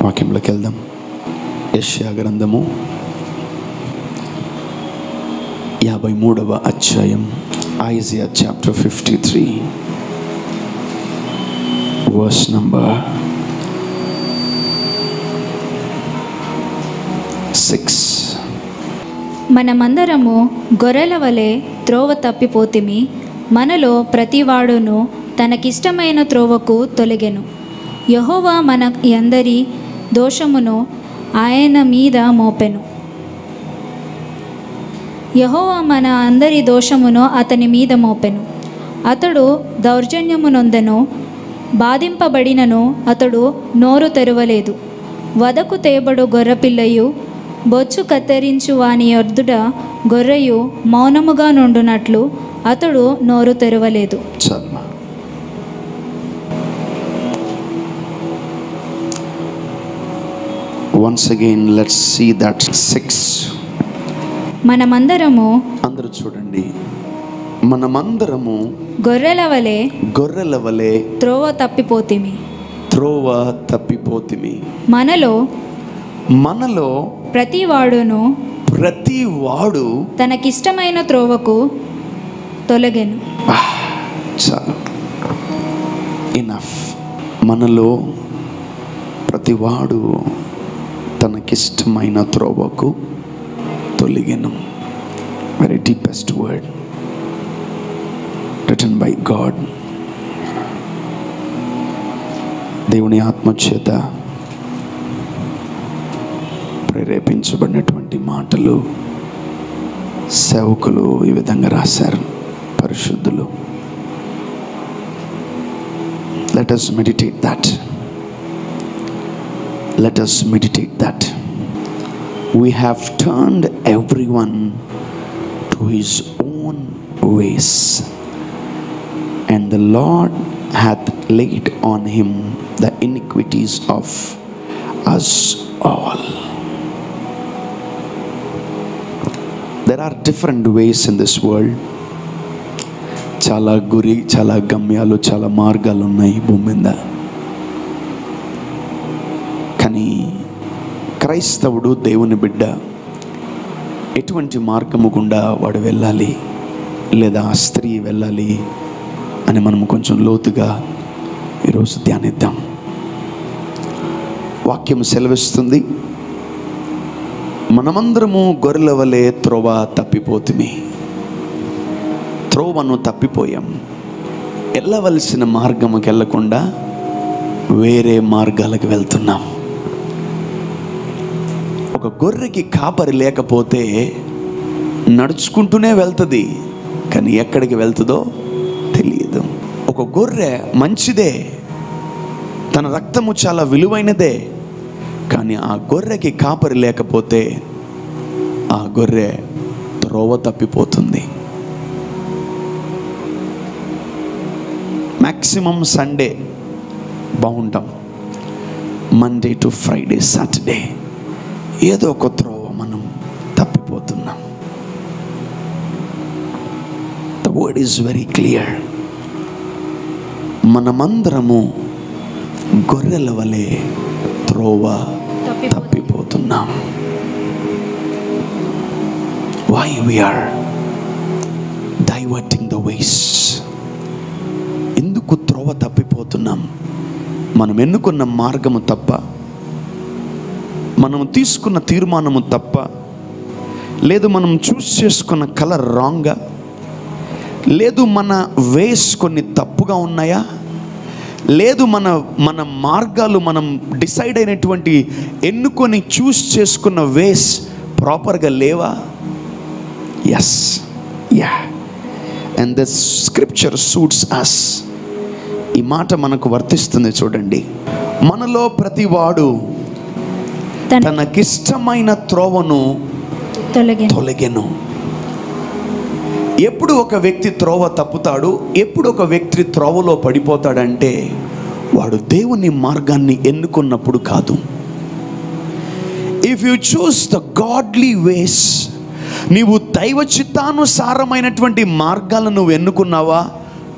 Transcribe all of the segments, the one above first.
వాక్యంలోకి వెళ్దాం. యెషయా గ్రంథము 53వ అధ్యాయం, ఐజియా చాప్టర్ 53 వర్స్ నంబర్ 6. మనమందరము గొర్రెల వలె త్రోవ తప్పిపోతిమి, మనలో ప్రతివాడును తనకిష్టమైన త్రోవకు తొలగెను. యెహోవా మన అందరి దోషమును ఆయన మీద మోపెను. యెహోవా మన అందరి దోషమును అతని మీద మోపెను. అతడు దౌర్జన్యమునొందెను, బాధింపబడినను అతడు నోరు తెరవలేదు. వదకు తేబడు గొర్రెపిల్లయు బొచ్చు కత్తిరించు వాని యొద్ద గొర్రెయు మౌనముగా నుండునట్లు అతడు నోరు తెరవలేదు. Once again, let's see that 6. మనమందరము, అందరూ చూడండి, మనమందరము గొర్రెల వలె త్రోవ తప్పిపోతిమి. మనలో ప్రతివాడు తనకిష్టమైన త్రోవకు తొలగెను. చాలు, ఇనఫ్. మనలో ప్రతివాడు తనకిష్టమైన త్రోవకు తొలగెను. Very deepest word written by God. దేవుని ఆత్మచేత ప్రేరేపించబడినటువంటి మాటలు సేవకులు ఈ విధంగా రాశారు, పరిశుద్ధులు. Let us meditate that. We have turned everyone to his own ways, and the Lord hath laid on him the iniquities of us all. There are different ways in this world. చాలా గమ్యాలు, చాలా మార్గాలు ఉన్నాయి భూమి మీద. కానీ క్రైస్తవుడు, దేవుని బిడ్డ, ఎటువంటి మార్గము గుండా వాడు వెళ్ళాలి, లేదా ఆ స్త్రీ వెళ్ళాలి అని మనము కొంచెం లోతుగా ఈరోజు ధ్యానిద్దాం. వాక్యం సెలవిస్తుంది, మనమందరము గొర్రెల వలె త్రోవ తప్పిపోతిమి. త్రోవను తప్పిపోయాం. వెళ్ళవలసిన మార్గముకి వెళ్ళకుండా వేరే మార్గాలకు వెళ్తున్నాం. ఒక గొర్రెకి కాపరి లేకపోతే నడుచుకుంటూనే వెళ్తుంది, కానీ ఎక్కడికి వెళ్తుందో తెలియదు. ఒక గొర్రె మంచిదే, తన రక్తము చాలా విలువైనదే, కానీ ఆ గొర్రెకి కాపరి లేకపోతే ఆ గొర్రె త్రోవ తప్పిపోతుంది. మ్యాక్సిమం సండే బాగుంటాం, మండే టు ఫ్రైడే, సాటర్డే ఏదో ఒక త్రోవ మనం తప్పిపోతున్నాం. The word is very clear. మనమందరము గొర్రెల వలె త్రోవ తప్పిపోతున్నాం. Why we are diverting the ways? ఎందుకు త్రోవ తప్పిపోతున్నాం? మనం ఎన్నుకున్న మార్గము తప్ప, మనం తీసుకున్న తీర్మానము తప్ప, లేదు మనం చూస్ చేసుకున్న కలర్ రాంగ్గా, లేదు మన వేస్ కొన్ని తప్పుగా ఉన్నాయా, లేదు మన మార్గాలు మనం డిసైడ్ అయినటువంటి ఎన్నుకొని చూస్ చేసుకున్న వేస్ ప్రాపర్గా లేవా? Yes, yeah. And the scripture suits us. ఈ మాట మనకు వర్తిస్తుంది. చూడండి, మనలో ప్రతివాడు తనకిష్టమైన త్రోవను తొలగెను. ఎప్పుడు ఒక వ్యక్తి త్రోవ తప్పుతాడు, ఎప్పుడు ఒక వ్యక్తి త్రోవలో పడిపోతాడంటే వాడు దేవుని మార్గాన్ని ఎన్నుకున్నప్పుడు కాదు. If you choose the godly ways, నీవు దైవ చిత్తానుసారమైనటువంటి మార్గాలను నువ్వు ఎన్నుకున్నావా,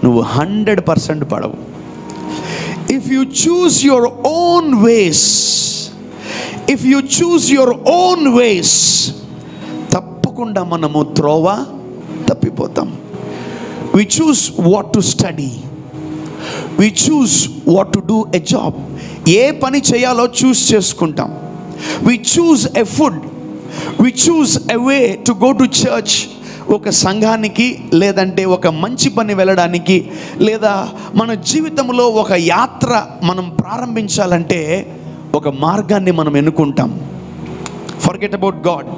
నువ్వు 100% పడవు. If you choose your own ways, if you choose your own ways, తప్పకుండా మనము త్రోవ తప్పిపోతాం. We choose what to study, we choose what to do a job. ఏ పని చేయాలో చూస్ చేసుకుంటాం. We choose a food, we choose a way to go to church. ఒక సంఘానికి, లేదంటే ఒక మంచి పని వెళ్ళడానికి, లేదా మన జీవితంలో ఒక యాత్ర మనం ప్రారంభించాలంటే ఒక మార్గాన్ని మనం ఎన్నుకుంటాం. Forget about God,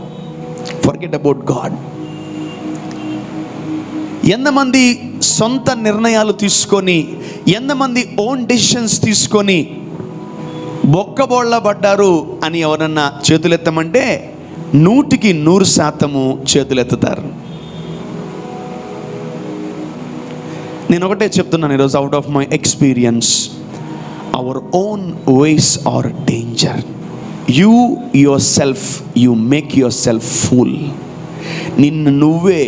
forget about God. ఎంతమంది సొంత నిర్ణయాలు తీసుకొని, ఎంతమంది ఓన్ డెసిషన్స్ తీసుకొని బొక్కబోళ్ళ పడ్డారు అని ఎవరన్నా చేతులెత్తమంటే 100% చేతులెత్తుతారు. నేను ఒకటే చెప్తున్నాను ఈరోజు, out of my experience, our own ways are danger. You yourself, you make yourself fool. నిన్ను నువ్వే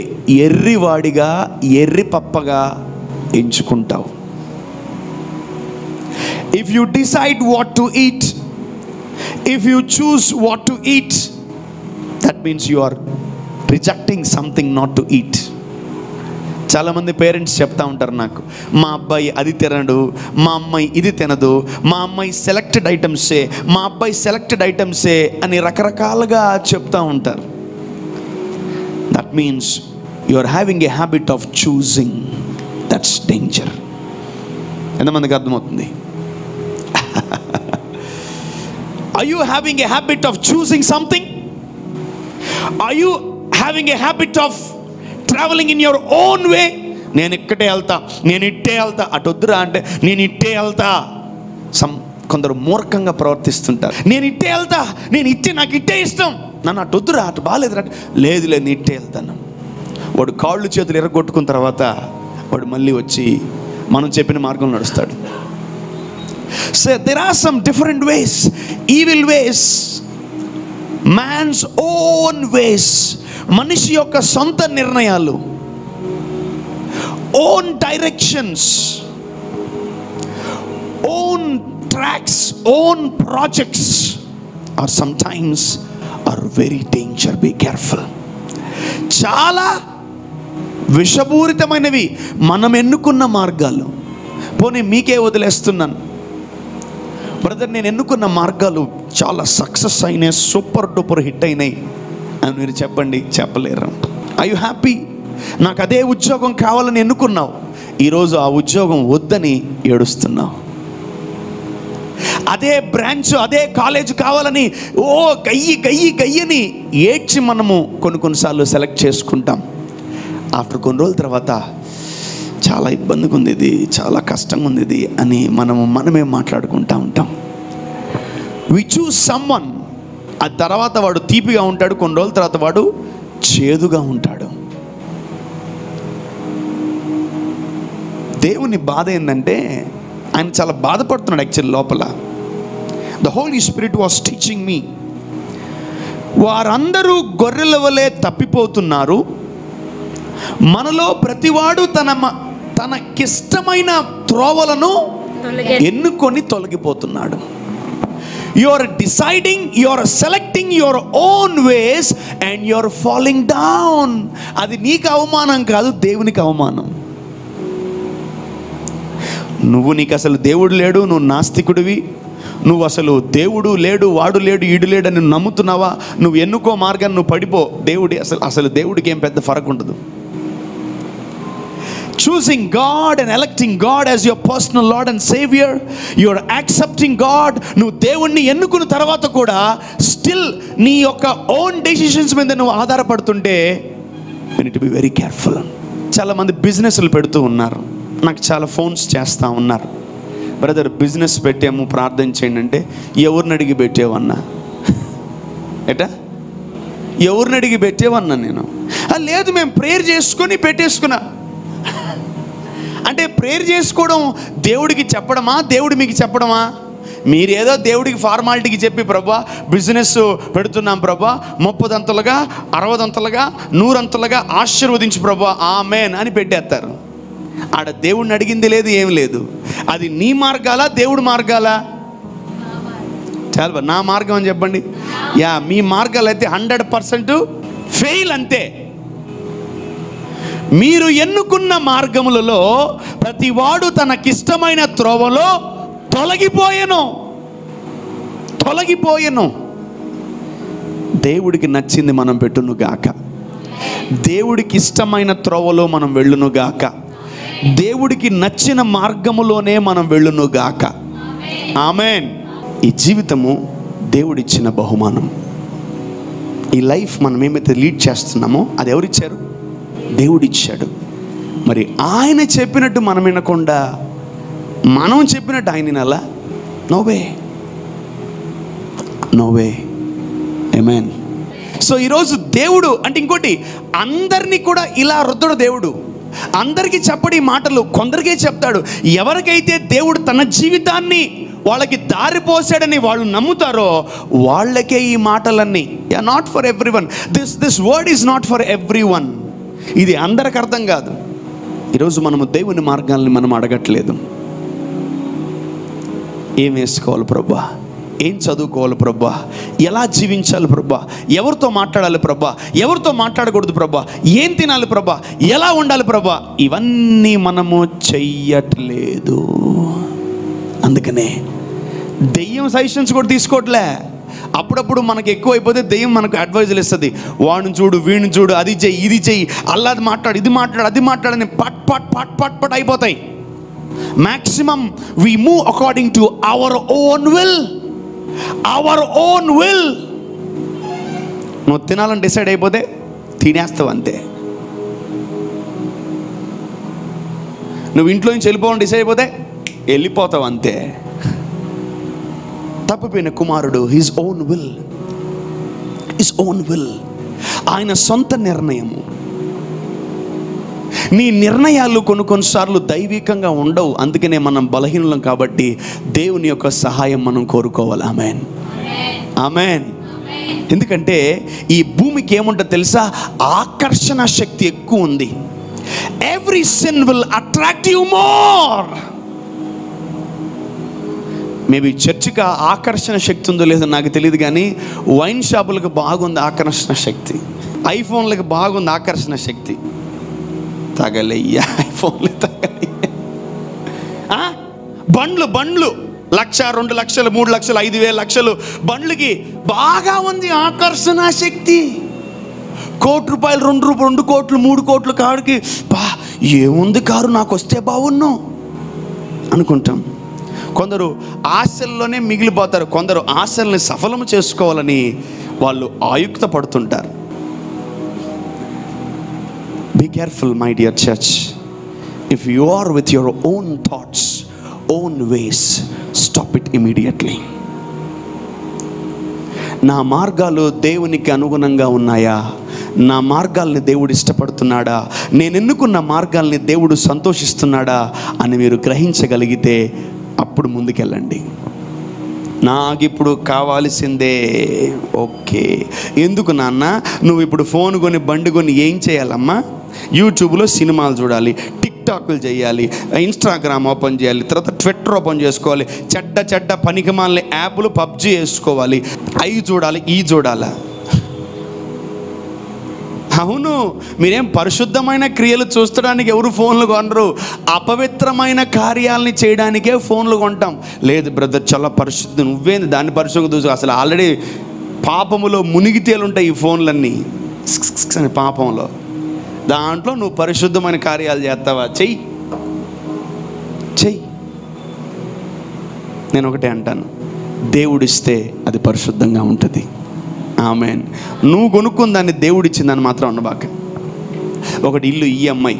ఎర్రివాడిగా, ఎర్రి పప్పగా ఎంచుకుంటావు. If you decide what to eat, if you choose what to eat, that means you are rejecting something not to eat. చాలామంది parents చెప్తా ఉంటారు నాకు, మా అబ్బాయి అది తినడు, మా అమ్మాయి ఇది తినదు, మా అమ్మాయి సెలెక్టెడ్ ఐటమ్సే, మా అబ్బాయి సెలెక్టెడ్ ఐటమ్సే అని రకరకాలుగా చెప్తూ ఉంటారు. That means you are having a habit of choosing. That's danger. ఎంతమందికి అర్థమవుతుంది? Are you having a habit of choosing something? Are you having a habit of traveling in your own way? నేను ఇక్కడే వెళ్తా, నేను ఇట్టే వెళ్తా, అటు వద్దురా అంటే నేను ఇట్టే వెళ్తా. కొందరు మూర్ఖంగా ప్రవర్తిస్తుంటారు. నేను ఇట్టే వెళ్తా, నేను ఇట్టే, నాకు ఇట్టే ఇష్టం, నన్ను అటు వద్దురా, అటు బాగాలేదు, లేదు లేదు నేను ఇట్టే వెళ్తాను. వాడు కాళ్ళు చేతులు ఎర్రగొట్టుకున్న తర్వాత వాడు మళ్ళీ వచ్చి మనం చెప్పిన మార్గం నడుస్తాడు. So there are some different ways, evil ways, man's own ways. మనిషి యొక్క సొంత నిర్ణయాలు, own directions, own tracks, own projects are sometimes are very danger. Be careful. చాలా విషపూరితమైనవి మనం ఎన్నుకున్న మార్గాలు. పోనీ మీకే వదిలేస్తున్నాను బ్రదర్, నేను ఎన్నుకున్న మార్గాలు చాలా సక్సెస్ అయినాయి, సూపర్ డూపర్ హిట్ అయినాయి అని మీరు చెప్పండి, చెప్పలేరు. I you happy? నాకు అదే ఉద్యోగం కావాలని ఎన్నుకున్నావు, ఈరోజు ఆ ఉద్యోగం వద్దని ఏడుస్తున్నావు. అదే బ్రాంచ్, అదే కాలేజ్ కావాలని గయ్యని ఏడ్చి మనము కొన్నిసార్లు సెలెక్ట్ చేసుకుంటాం. ఆఫ్టర్ కొన్ని రోజుల తర్వాత చాలా ఇబ్బందిగా ఉంది ఇది, చాలా కష్టంగా ఉంది ఇది అని మనమే మాట్లాడుకుంటూ ఉంటాం. వి చూస్ సమ్వన్, ఆ తర్వాత వాడు తీపిగా ఉంటాడు, కొన్ని రోజుల తర్వాత వాడు చేదుగా ఉంటాడు. దేవుని బాధ ఏంటంటే ఆయన చాలా బాధపడుతున్నాడు యాక్చువల్ లోపల. The Holy Spirit was teaching me, వారందరూ గొర్రెల వలె తప్పిపోతున్నారు, మనలో ప్రతివాడు తనకిష్టమైన త్రోవలను ఎన్నుకొని తొలగిపోతున్నాడు. You are deciding, you are selecting your own ways and you are falling down. అది నీకు అవమానం కాదు, దేవునికి అవమానం. నీకు అసలు దేవుడు లేడు, నువ్వు నాస్తికుడివి, నువ్వు అసలు దేవుడు లేడు, వాడు లేడు, ఈడు లేడు అని నమ్ముతున్నావా? నువ్వు ఎన్నుకో మార్గాన్ని, నువ్వు పడిపో. అసలు దేవుడికి ఏం పెద్ద ఫరక్ ఉండదు. Choosing God and electing God as your personal Lord and Savior, you are accepting God. నువ్వు దేవుణ్ణి ఎన్నుకున్న తర్వాత కూడా స్టిల్ నీ యొక్క ఓన్ డెసిషన్స్ మీద నువ్వు ఆధారపడుతుంటే you need to be very careful. చాలామంది బిజినెస్లు పెడుతూ ఉన్నారు, నాకు చాలా ఫోన్స్ చేస్తూ ఉన్నారు, బ్రదర్ బిజినెస్ పెట్టాము ప్రార్థన చేయండి అంటే, ఎవరిని అడిగి పెట్టేవన్నా? ఎవరిని అడిగి పెట్టేవన్నా? నేను లేదు, మేము ప్రేయర్ చేసుకొని పెట్టేసుకున్నా. అంటే ప్రేయర్ చేసుకోవడం దేవుడికి చెప్పడమా, దేవుడు మీకు చెప్పడమా? మీరేదో దేవుడికి ఫార్మాలిటీకి చెప్పి, ప్రభా బిజినెస్ పెడుతున్నాం ప్రభా, 30 అంతలుగా 60 అంతలుగా 100 అంతలుగా ఆశీర్వదించు ప్రభా, ఆమేన్ అని పెట్టేస్తారు. ఆడ దేవుడిని అడిగింది లేదు, ఏం లేదు. అది నీ మార్గాలా, దేవుడి మార్గాలా? చాలా నా మార్గం అని చెప్పండి. యా, మీ మార్గాలు అయితే 100% ఫెయిల్ అంతే. మీరు ఎన్నుకున్న మార్గములలో ప్రతివాడు తనకిష్టమైన త్రోవలో తొలగిపోయెను. దేవుడికి నచ్చింది మనం పెట్టును గాక. దేవుడికి ఇష్టమైన త్రోవలో మనం వెళ్ళును గాక. దేవుడికి నచ్చిన మార్గములోనే మనం వెళ్ళును గాక. ఆమేన్. ఈ జీవితము దేవుడిచ్చిన బహుమానం. ఈ లైఫ్ మనం ఏమైతే లీడ్ చేస్తున్నామో అది ఎవరిచ్చారు? దేవుడిచ్చాడు. మరి ఆయన చెప్పినట్టు మనం వినకుండా మనం చెప్పినట్టు ఆయన వినాలా? No way. ఆమేన్. సో ఈరోజు దేవుడు అంటే ఇంకోటి, అందరినీ కూడా ఇలా రుద్దడు దేవుడు. అందరికీ చెప్పడి మాటలు, కొందరికే చెప్తాడు. ఎవరికైతే దేవుడు తన జీవితాన్ని వాళ్ళకి దారిపోసాడని వాళ్ళు నమ్ముతారో వాళ్ళకే ఈ మాటలన్నీ. Not for everyone. This word is not for everyone. ఇది అందరికి అర్థం కాదు. ఈరోజు మనము దేవుని మార్గాల్ని మనం అడగట్లేదు. ఏం వేసుకోవాలి ప్రభా, ఏం చదువుకోవాలి ప్రభా, ఎలా జీవించాలి ప్రభా, ఎవరితో మాట్లాడాలి ప్రభా, ఎవరితో మాట్లాడకూడదు ప్రభా, ఏం తినాలి ప్రభా, ఎలా ఉండాలి ప్రభా, ఇవన్నీ మనము చెయ్యట్లేదు. అందుకనే దెయ్యం సజెషన్స్ కూడా తీసుకోవట్లే. అప్పుడప్పుడు మనకు ఎక్కువ అయిపోతే దెయ్యం మనకు అడ్వైజులు ఇస్తుంది. వాడిని చూడు, వీడిని చూడు, అది చెయ్యి, ఇది చెయ్యి, అల్లాది మాట్లాడు, ఇది మాట్లాడు, అది మాట్లాడని పట్ అయిపోతాయి. Maximum we move according to our own will. నువ్వు తినాలని డిసైడ్ అయిపోతే తినేస్తావు అంతే. నువ్వు ఇంట్లో నుంచి వెళ్ళిపోవాలని డిసైడ్ అయిపోతే వెళ్ళిపోతావు అంతే. తప్పిపోయిన కుమారుడు హిజ్ ఓన్ విల్, ఆయన సొంత నిర్ణయము. నీ నిర్ణయాలు కొన్నిసార్లు దైవికంగా ఉండవు. అందుకనే మనం బలహీనులం కాబట్టి దేవుని యొక్క సహాయం మనం కోరుకోవాలి. ఆమేన్. ఎందుకంటే ఈ భూమికి ఏముంటుంది తెలుసా? ఆకర్షణ శక్తి ఎక్కువ ఉంది. Every sin will attract you more. Maybe చర్చికి ఆకర్షణ శక్తి ఉందో లేదో నాకు తెలియదు, కానీ వైన్ షాపులకు బాగుంది ఆకర్షణ శక్తి, ఐఫోన్లకు బాగుంది ఆకర్షణ శక్తి. తగలయ్యా ఐఫోన్లు తగలయ్యా. బండ్లు 1,00,000, 2,00,000, 3,00,000, 5,000 లక్షలు బండ్లకి బాగా ఉంది ఆకర్షణ శక్తి. ₹1,00,000, 2 కోట్లు, 3 కోట్ల కారుకి ఏముంది కారు, నాకు వస్తే బాగున్ను అనుకుంటాం. కొందరు ఆశల్లోనే మిగిలిపోతారు. కొందరు ఆశల్ని సఫలం చేసుకోవాలని వాళ్ళు ఆయుక్త పడుతుంటారు. Be careful, my dear church. If you are with your own thoughts, own ways, stop it immediately. నా మార్గాలు దేవునికి అనుగుణంగా ఉన్నాయా? నా మార్గాల్ని దేవుడు ఇష్టపడుతున్నాడా? నేను ఎన్నుకున్న మార్గాల్ని దేవుడు సంతోషిస్తున్నాడా అని మీరు గ్రహించగలిగితే అప్పుడు ముందుకెళ్ళండి. నాకు ఇప్పుడు కావాల్సిందే. ఓకే, ఎందుకు నాన్న? నువ్వు ఇప్పుడు ఫోన్ కొని, బండి కొని ఏం చేయాలమ్మా? యూట్యూబ్లో సినిమాలు చూడాలి, టిక్టాక్లు చేయాలి, ఇన్స్టాగ్రామ్ ఓపెన్ చేయాలి, తర్వాత ట్విట్టర్ ఓపెన్ చేసుకోవాలి, చెడ్డ పనికిమాలిన యాప్లు పబ్జీ వేసుకోవాలి, అవి చూడాలి, ఈ చూడాలా? అవును, మీరేం పరిశుద్ధమైన క్రియలు చూస్తడానికి ఎవరు ఫోన్లు కొనరు. అపవిత్రమైన కార్యాలని చేయడానికే ఫోన్లు కొంటాం. లేదు బ్రదర్, చాలా పరిశుద్ధం, నువ్వేంది దాన్ని పరిశుద్ధంగా చూసు, అసలు ఆల్రెడీ పాపములో మునిగితేలుంటాయి ఈ ఫోన్లన్నీ అని. పాపంలో దాంట్లో నువ్వు పరిశుద్ధమైన కార్యాలు చేస్తావా? చెయ్యి. నేను ఒకటే అంటాను, దేవుడిస్తే అది పరిశుద్ధంగా ఉంటుంది. ఆమేన్. నువ్వు కొనుక్కున్న దాన్ని దేవుడిచ్చిందని మాత్రం అనబాక. ఒకటి ఇల్లు EMI,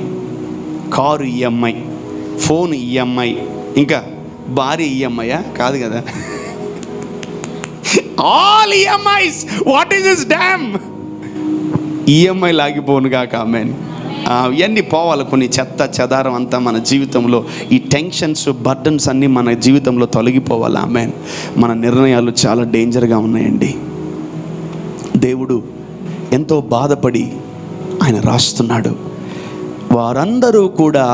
car EMI, phone EMI, ఇంకా భార్య ఈఎంఐయా? కాదు కదా, all EMIs. What is this damn? EMI లాగిపోను కాక. ఆమేన్. ఇవన్నీ పోవాలి. కొన్ని చెత్త చెదారం అంతా మన జీవితంలో, ఈ టెన్షన్స్, బర్డన్స్ అన్నీ మన జీవితంలో తొలగిపోవాలి. ఆమేన్. మన నిర్ణయాలు చాలా డేంజర్గా ఉన్నాయండి. దేవుడు ఎంతో బాధపడి ఆయన రాస్తున్నాడు, వారందరూ కూడా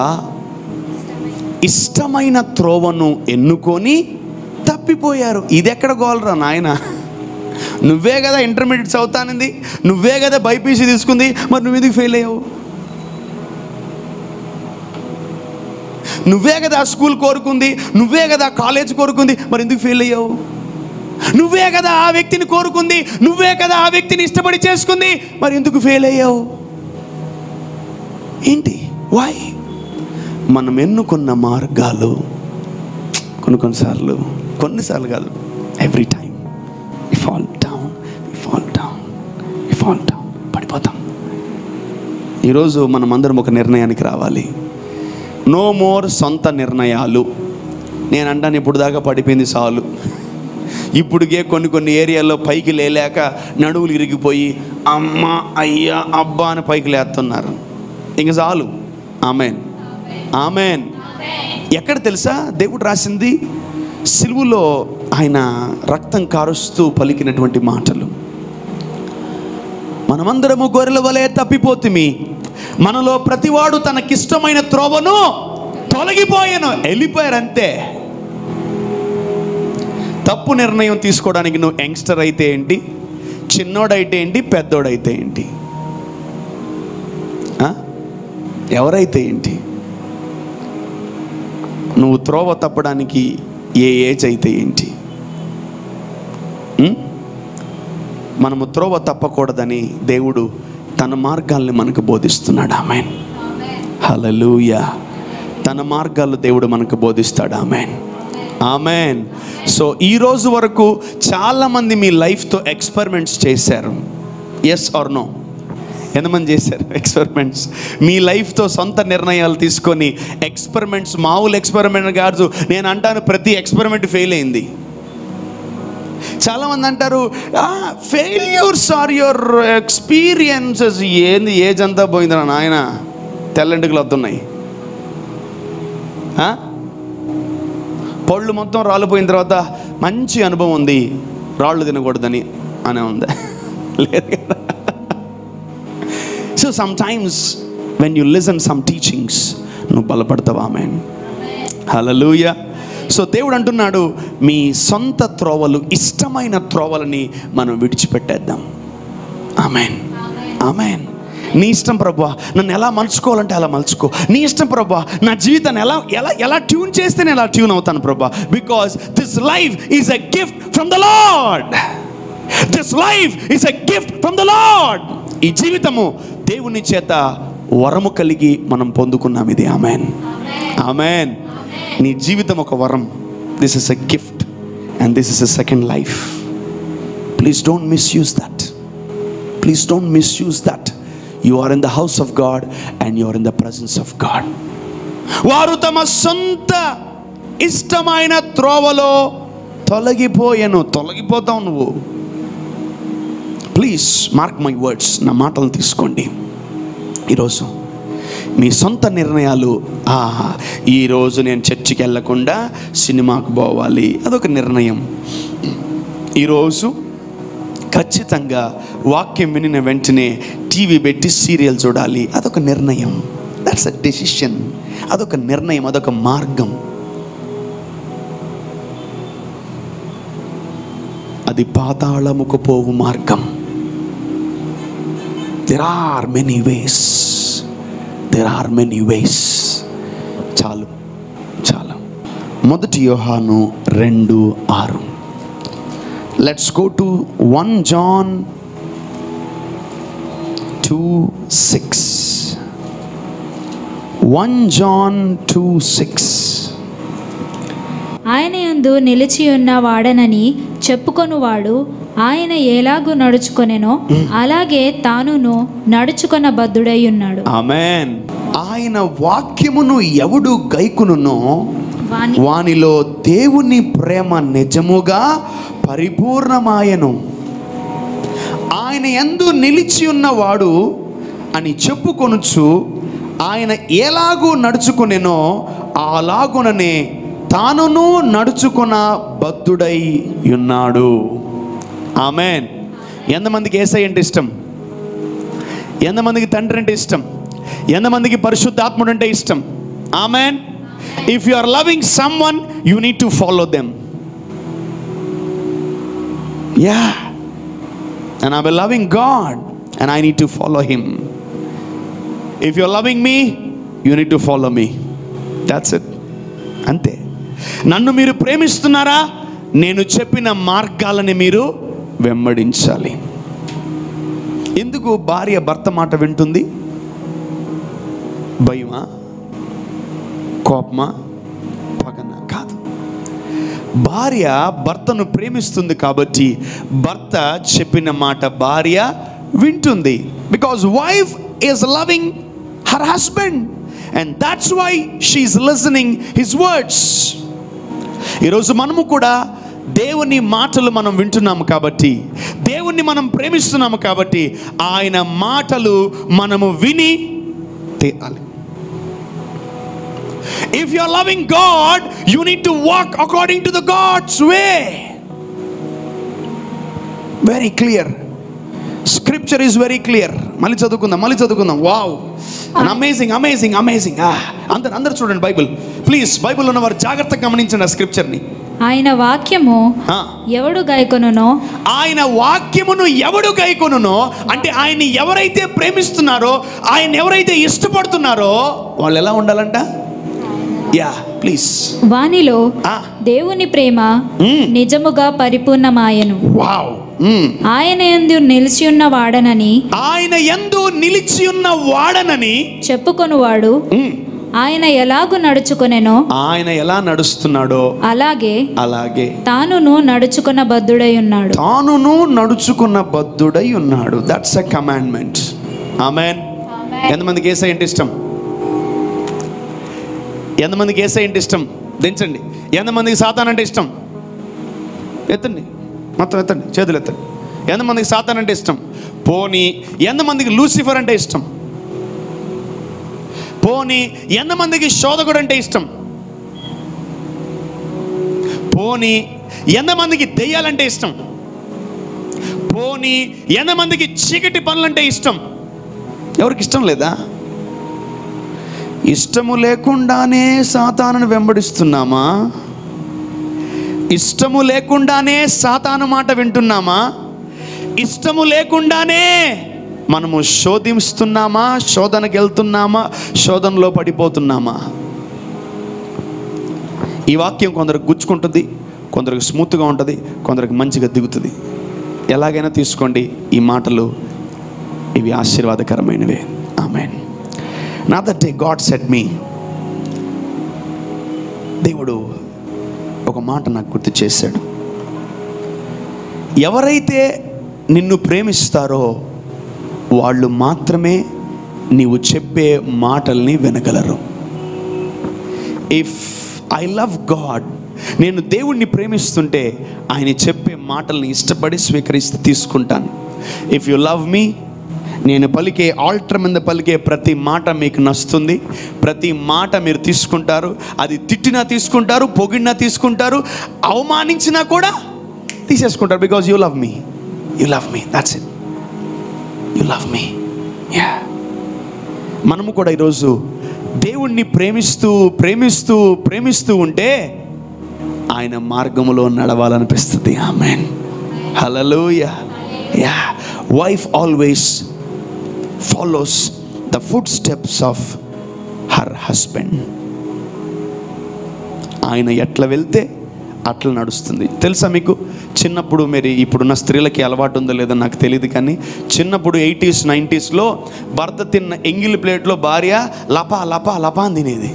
ఇష్టమైన త్రోవను ఎన్నుకొని తప్పిపోయారు. ఇది ఎక్కడ గోలరా నాయన? నువ్వే కదా ఇంటర్మీడియట్ చదువుతానింది, నువ్వే కదా బైపీసీ తీసుకుంది, మరి నువ్వు ఎందుకు ఫెయిల్ అయ్యావు? నువ్వే కదా స్కూల్ కోరుకుంది, నువ్వే కదా కాలేజ్ కోరుకుంది, మరి ఎందుకు ఫెయిల్ అయ్యావు? నువ్వే కదా ఆ వ్యక్తిని కోరుకుంది, నువ్వే కదా ఆ వ్యక్తిని ఇష్టపడి చేసుకుంది, మరి ఎందుకు ఫెయిల్ అయ్యావు? ఏంటి? వై? మనం ఎన్నుకున్న మార్గాలు కొన్నిసార్లు కాదు, every time we fall down, పడిపోతాం. ఈరోజు మనమందరం ఒక నిర్ణయానికి రావాలి. నో మోర్ సొంత నిర్ణయాలు. నేను అంటాను, ఇప్పుడు దాకా పడిపోయింది చాలు. ఇప్పుడుకే కొన్ని ఏరియాల్లో పైకి లేలేక నడువులు ఇరిగిపోయి అమ్మ అయ్యా అబ్బా అని పైకి లేస్తున్నారు. ఇంక చాలు. ఆమెన్. ఎక్కడ తెలుసా దేవుడు రాసింది? సిలువలో ఆయన రక్తం కారుస్తూ పలికినటువంటి మాటలు. మనమందరము గొర్రెల వలె తప్పిపోతిమి, మనలో ప్రతివాడు తనకిష్టమైన త్రోవను తొలగిపోయాను. వెళ్ళిపోయారు అంతే. తప్పు నిర్ణయం తీసుకోవడానికి నువ్వు యంగ్స్టర్ అయితే ఏంటి, చిన్నోడైతే ఏంటి, పెద్దోడైతే ఏంటి, ఎవరైతే ఏంటి, నువ్వు త్రోవ తప్పడానికి ఏ ఏజ్ అయితే ఏంటి? మనము త్రోవ తప్పకూడదని దేవుడు తన మార్గాల్ని మనకు బోధిస్తున్నాడు. ఆమేన్, హల్లెలూయా. తన మార్గాలు దేవుడు మనకు బోధిస్తాడు. ఆమేన్. సో ఈరోజు వరకు చాలామంది మీ లైఫ్తో ఎక్స్పెరిమెంట్స్ చేశారు. Yes or no? ఎంతమంది చేశారు ఎక్స్పెరిమెంట్స్? మీ లైఫ్తో సొంత నిర్ణయాలు తీసుకొని ఎక్స్పెరిమెంట్స్, మామూలు ఎక్స్పెరిమెంట్ కాదు. నేను అంటాను, ప్రతి ఎక్స్పెరిమెంట్ ఫెయిల్ అయింది. చాలామంది అంటారు ఫెయిల్యూర్స్ ఆర్ యువర్ ఎక్స్పీరియన్సెస్. ఏంది ఏజ్ అంతా పోయిందిరా నాయన, తెల్లంటికలు వస్తున్నాయి, పళ్ళు మొత్తం రాలిపోయిన తర్వాత మంచి అనుభవం ఉంది, రాళ్ళు తినకూడదని అనే ఉంది, లేదు కదా? So sometimes when you listen some teachings నువ్వు బలపడతావా? ఆమేన్, హల్లెలూయా. సో దేవుడు అంటున్నాడు, మీ సొంత త్రోవలు, ఇష్టమైన త్రోవలని మనం విడిచిపెట్టేద్దాం. ఆమేన్, ఆమేన్. నీ ఇష్టం ప్రభువా, నన్ను ఎలా మలుచుకోవాలంటే అలా మలుచుకో. నీ ఇష్టం ప్రభువా, నా జీవితాన్ని ఎలా ట్యూన్ చేస్తే నేను అలా ట్యూన్ అవుతాను ప్రభువా. Because this life is a gift from the lord. This life is a gift from the lord. ఈ జీవితము దేవుని చేత వరము కలిగి మనం పొందుకున్నాం. ఇది ఆమేన్, ఆమేన్. నీ జీవితం ఒక వరం. This is a gift and this is a second life. Please don't misuse that. Please don't misuse that. You are in the house of God and you are in the presence of God. వారు తమ సొంత ఇష్టమైన త్రోవలో తొలగిపోతావు నువ్వు. Please mark my words, నా మాటలు తీసుకోండి. ఈరోజు మీ సొంత నిర్ణయాలు, ఈరోజు నేను చర్చికి వెళ్ళకుండా సినిమాకు పోవాలి, అదొక నిర్ణయం. ఈరోజు ఖచ్చితంగా వాక్యం వినిన వెంటనే టీవీ పెట్టి సీరియల్ చూడాలి, అదొక నిర్ణయం. That's a decision. అదొక నిర్ణయం, అదొక మార్గం. అది పాతాళముకు పోవు మార్గం. There are many ways. చాలు. మొదటి యోహాను 2:6. Let's go to 1 John 2:6. 1 John 2:6. ఆయన యందు నిలిచి ఉన్న వాడనని చెప్పుకొనువాడు ఆయన ఎలాగూ నడుచుకొనెనో అలాగే తానును నడుచుకొన బద్ధుడై ఉన్నాడు. ఆమేన్. ఆయన వాక్యమును ఎవడు గైకొనునో వానిలో దేవుని ప్రేమ నిజముగా పరిపూర్ణమాయను. ఆయన యందు నిలిచి ఉన్నవాడు అని చెప్పుకొనుచు ఆయన ఎలాగూ నడుచుకొనెనో అలాగుననే తానును నడుచుకొన బద్ధుడై ఉన్నాడు. ఆమేన్. ఎంతమందికి యేసయ్య అంటే ఇష్టం? ఎంతమందికి తండ్రి అంటే ఇష్టం? ఎంతమందికి పరిశుద్ధాత్ముడు అంటే ఇష్టం? ఆమేన్. If you are loving someone you need to follow them. Yeah. And I'm a loving God and I need to follow Him. If you're loving me, you need to follow me. That's it. అంతే. నన్ను మీరు ప్రేమిస్తున్నారా? నేను చెప్పిన మార్గాలని మీరు వెంబడించాలి. ఎందుకు భార్య భర్త మాట వింటుంది? భయమా, కోపమా, పగనా? కాదు. భార్య భర్తను ప్రేమిస్తుంది కాబట్టి భర్త చెప్పిన మాట భార్య వింటుంది. Because wife is loving her husband and that's why she is listening his words. ఈరోజు మనము కూడా దేవుని మాటలు మనం వింటున్నాము కాబట్టి, దేవుణ్ణి మనం ప్రేమిస్తున్నాము కాబట్టి ఆయన మాటలు మనము విని తీరాలి. If you are loving God, you need to walk according to the God's way. Very clear. Scripture is very clear. మళ్ళీ చదువుకుందాం. Wow, amazing. అందరూ చూడండి బైబిల్. ప్లీజ్ బైబిల్ ఉన్నవారు జాగ్రత్తగా గమనించండి ఆ స్క్రిప్చర్ని. ఆయన వాక్యము ఎవడు గైకొనునో, ఆయన వాక్యమును ఎవడు గైకొనునో అంటే ఆయన్ని ఎవరైతే ప్రేమిస్తున్నారో, ఆయన ఎవరైతే ఇష్టపడుతున్నారో వాళ్ళు ఎలా ఉండాలంట? Yeah, please. వానిలో దేవుని ప్రేమ నిజముగా పరిపూర్ణమాయెను. వావ్. ఆయన యందు నిలిచియున్న వాడనని చెప్పుకొనువాడు ఆయన ఎలాగు నడుచుకొనెనో, ఆయన ఎలా నడుస్తున్నాడో అలాగే తానును నడుచుకున్న బద్ధుడై ఉన్నాడు. That's a commandment. ఆమేన్. ఎంతమందికి యేసయ్య అంటే ఇష్టం? ఎంతమందికి యేసయ్య అంటే ఇష్టం? దించండి. ఎంతమందికి సాతాన్ అంటే ఇష్టం? ఎత్తండి, మొత్తం ఎత్తండి, చేతులు ఎత్తండి. ఎంతమందికి సాతాన్ అంటే ఇష్టం? పోనీ ఎంతమందికి లూసిఫర్ అంటే ఇష్టం? పోనీ ఎంతమందికి శోధకుడు అంటే ఇష్టం? పోనీ ఎంతమందికి దెయ్యాలంటే ఇష్టం? పోనీ ఎంతమందికి చీకటి పనులంటే ఇష్టం? ఎవరికి ఇష్టం లేదా? ఇష్టము లేకుండానే సాతానును వెంబడిస్తున్నామా? ఇష్టము లేకుండానే సాతాను మాట వింటున్నామా? ఇష్టము లేకుండానే మనము శోధిస్తున్నామా? శోధనకి వెళ్తున్నామా? శోధనలో పడిపోతున్నామా? ఈ వాక్యం కొందరికి గుచ్చుకుంటుంది, కొందరికి స్మూత్గా ఉంటుంది, కొందరికి మంచిగా దిగుతుంది. ఎలాగైనా తీసుకోండి. ఈ మాటలు ఇవి ఆశీర్వాదకరమైనవే. ఆమేన్. Another day God said me, దేవుడు ఒక మాట నాకు గుర్తు చేశాడు. ఎవరైతే నిన్ను ప్రేమిస్తారో వాళ్ళు మాత్రమే నీవు చెప్పే మాటల్ని వినగలరు. ఇఫ్ ఐ లవ్ గాడ్, నేను దేవుణ్ణి ప్రేమిస్తుంటే ఆయన చెప్పే మాటల్ని ఇష్టపడి స్వీకరిస్తే తీసుకుంటాను. ఇఫ్ యు లవ్ మీ, నేను పలికే ఆల్టర్ మీద పలికే ప్రతి మాట మీకు నచ్చుతుంది, ప్రతి మాట మీరు తీసుకుంటారు. అది తిట్టినా తీసుకుంటారు, పొగిడినా తీసుకుంటారు, అవమానించినా కూడా తీసేసుకుంటారు. Because you love me, that's it. You love me. Yeah. మనము కూడా ఈరోజు దేవుణ్ణి ప్రేమిస్తూ ఉంటే ఆయన మార్గములో నడవాలనిపిస్తుంది. ఆమేన్. హల్లెలూయా. Yeah. Wife always follows the footsteps of her husband. ఆయన ఎట్లా వెళ్తే అట్లా నడుస్తుంది. తెలుసా మీకు? చిన్నప్పుడు మీరు ఇప్పుడున్న స్త్రీలకి అలవాటు ఉందో లేదో నాకు తెలియదు, కానీ చిన్నప్పుడు 80s 90sలో భర్త తిన్న ఎంగిలి ప్లేట్లో భార్య లపా లపా లపా అని తినేది.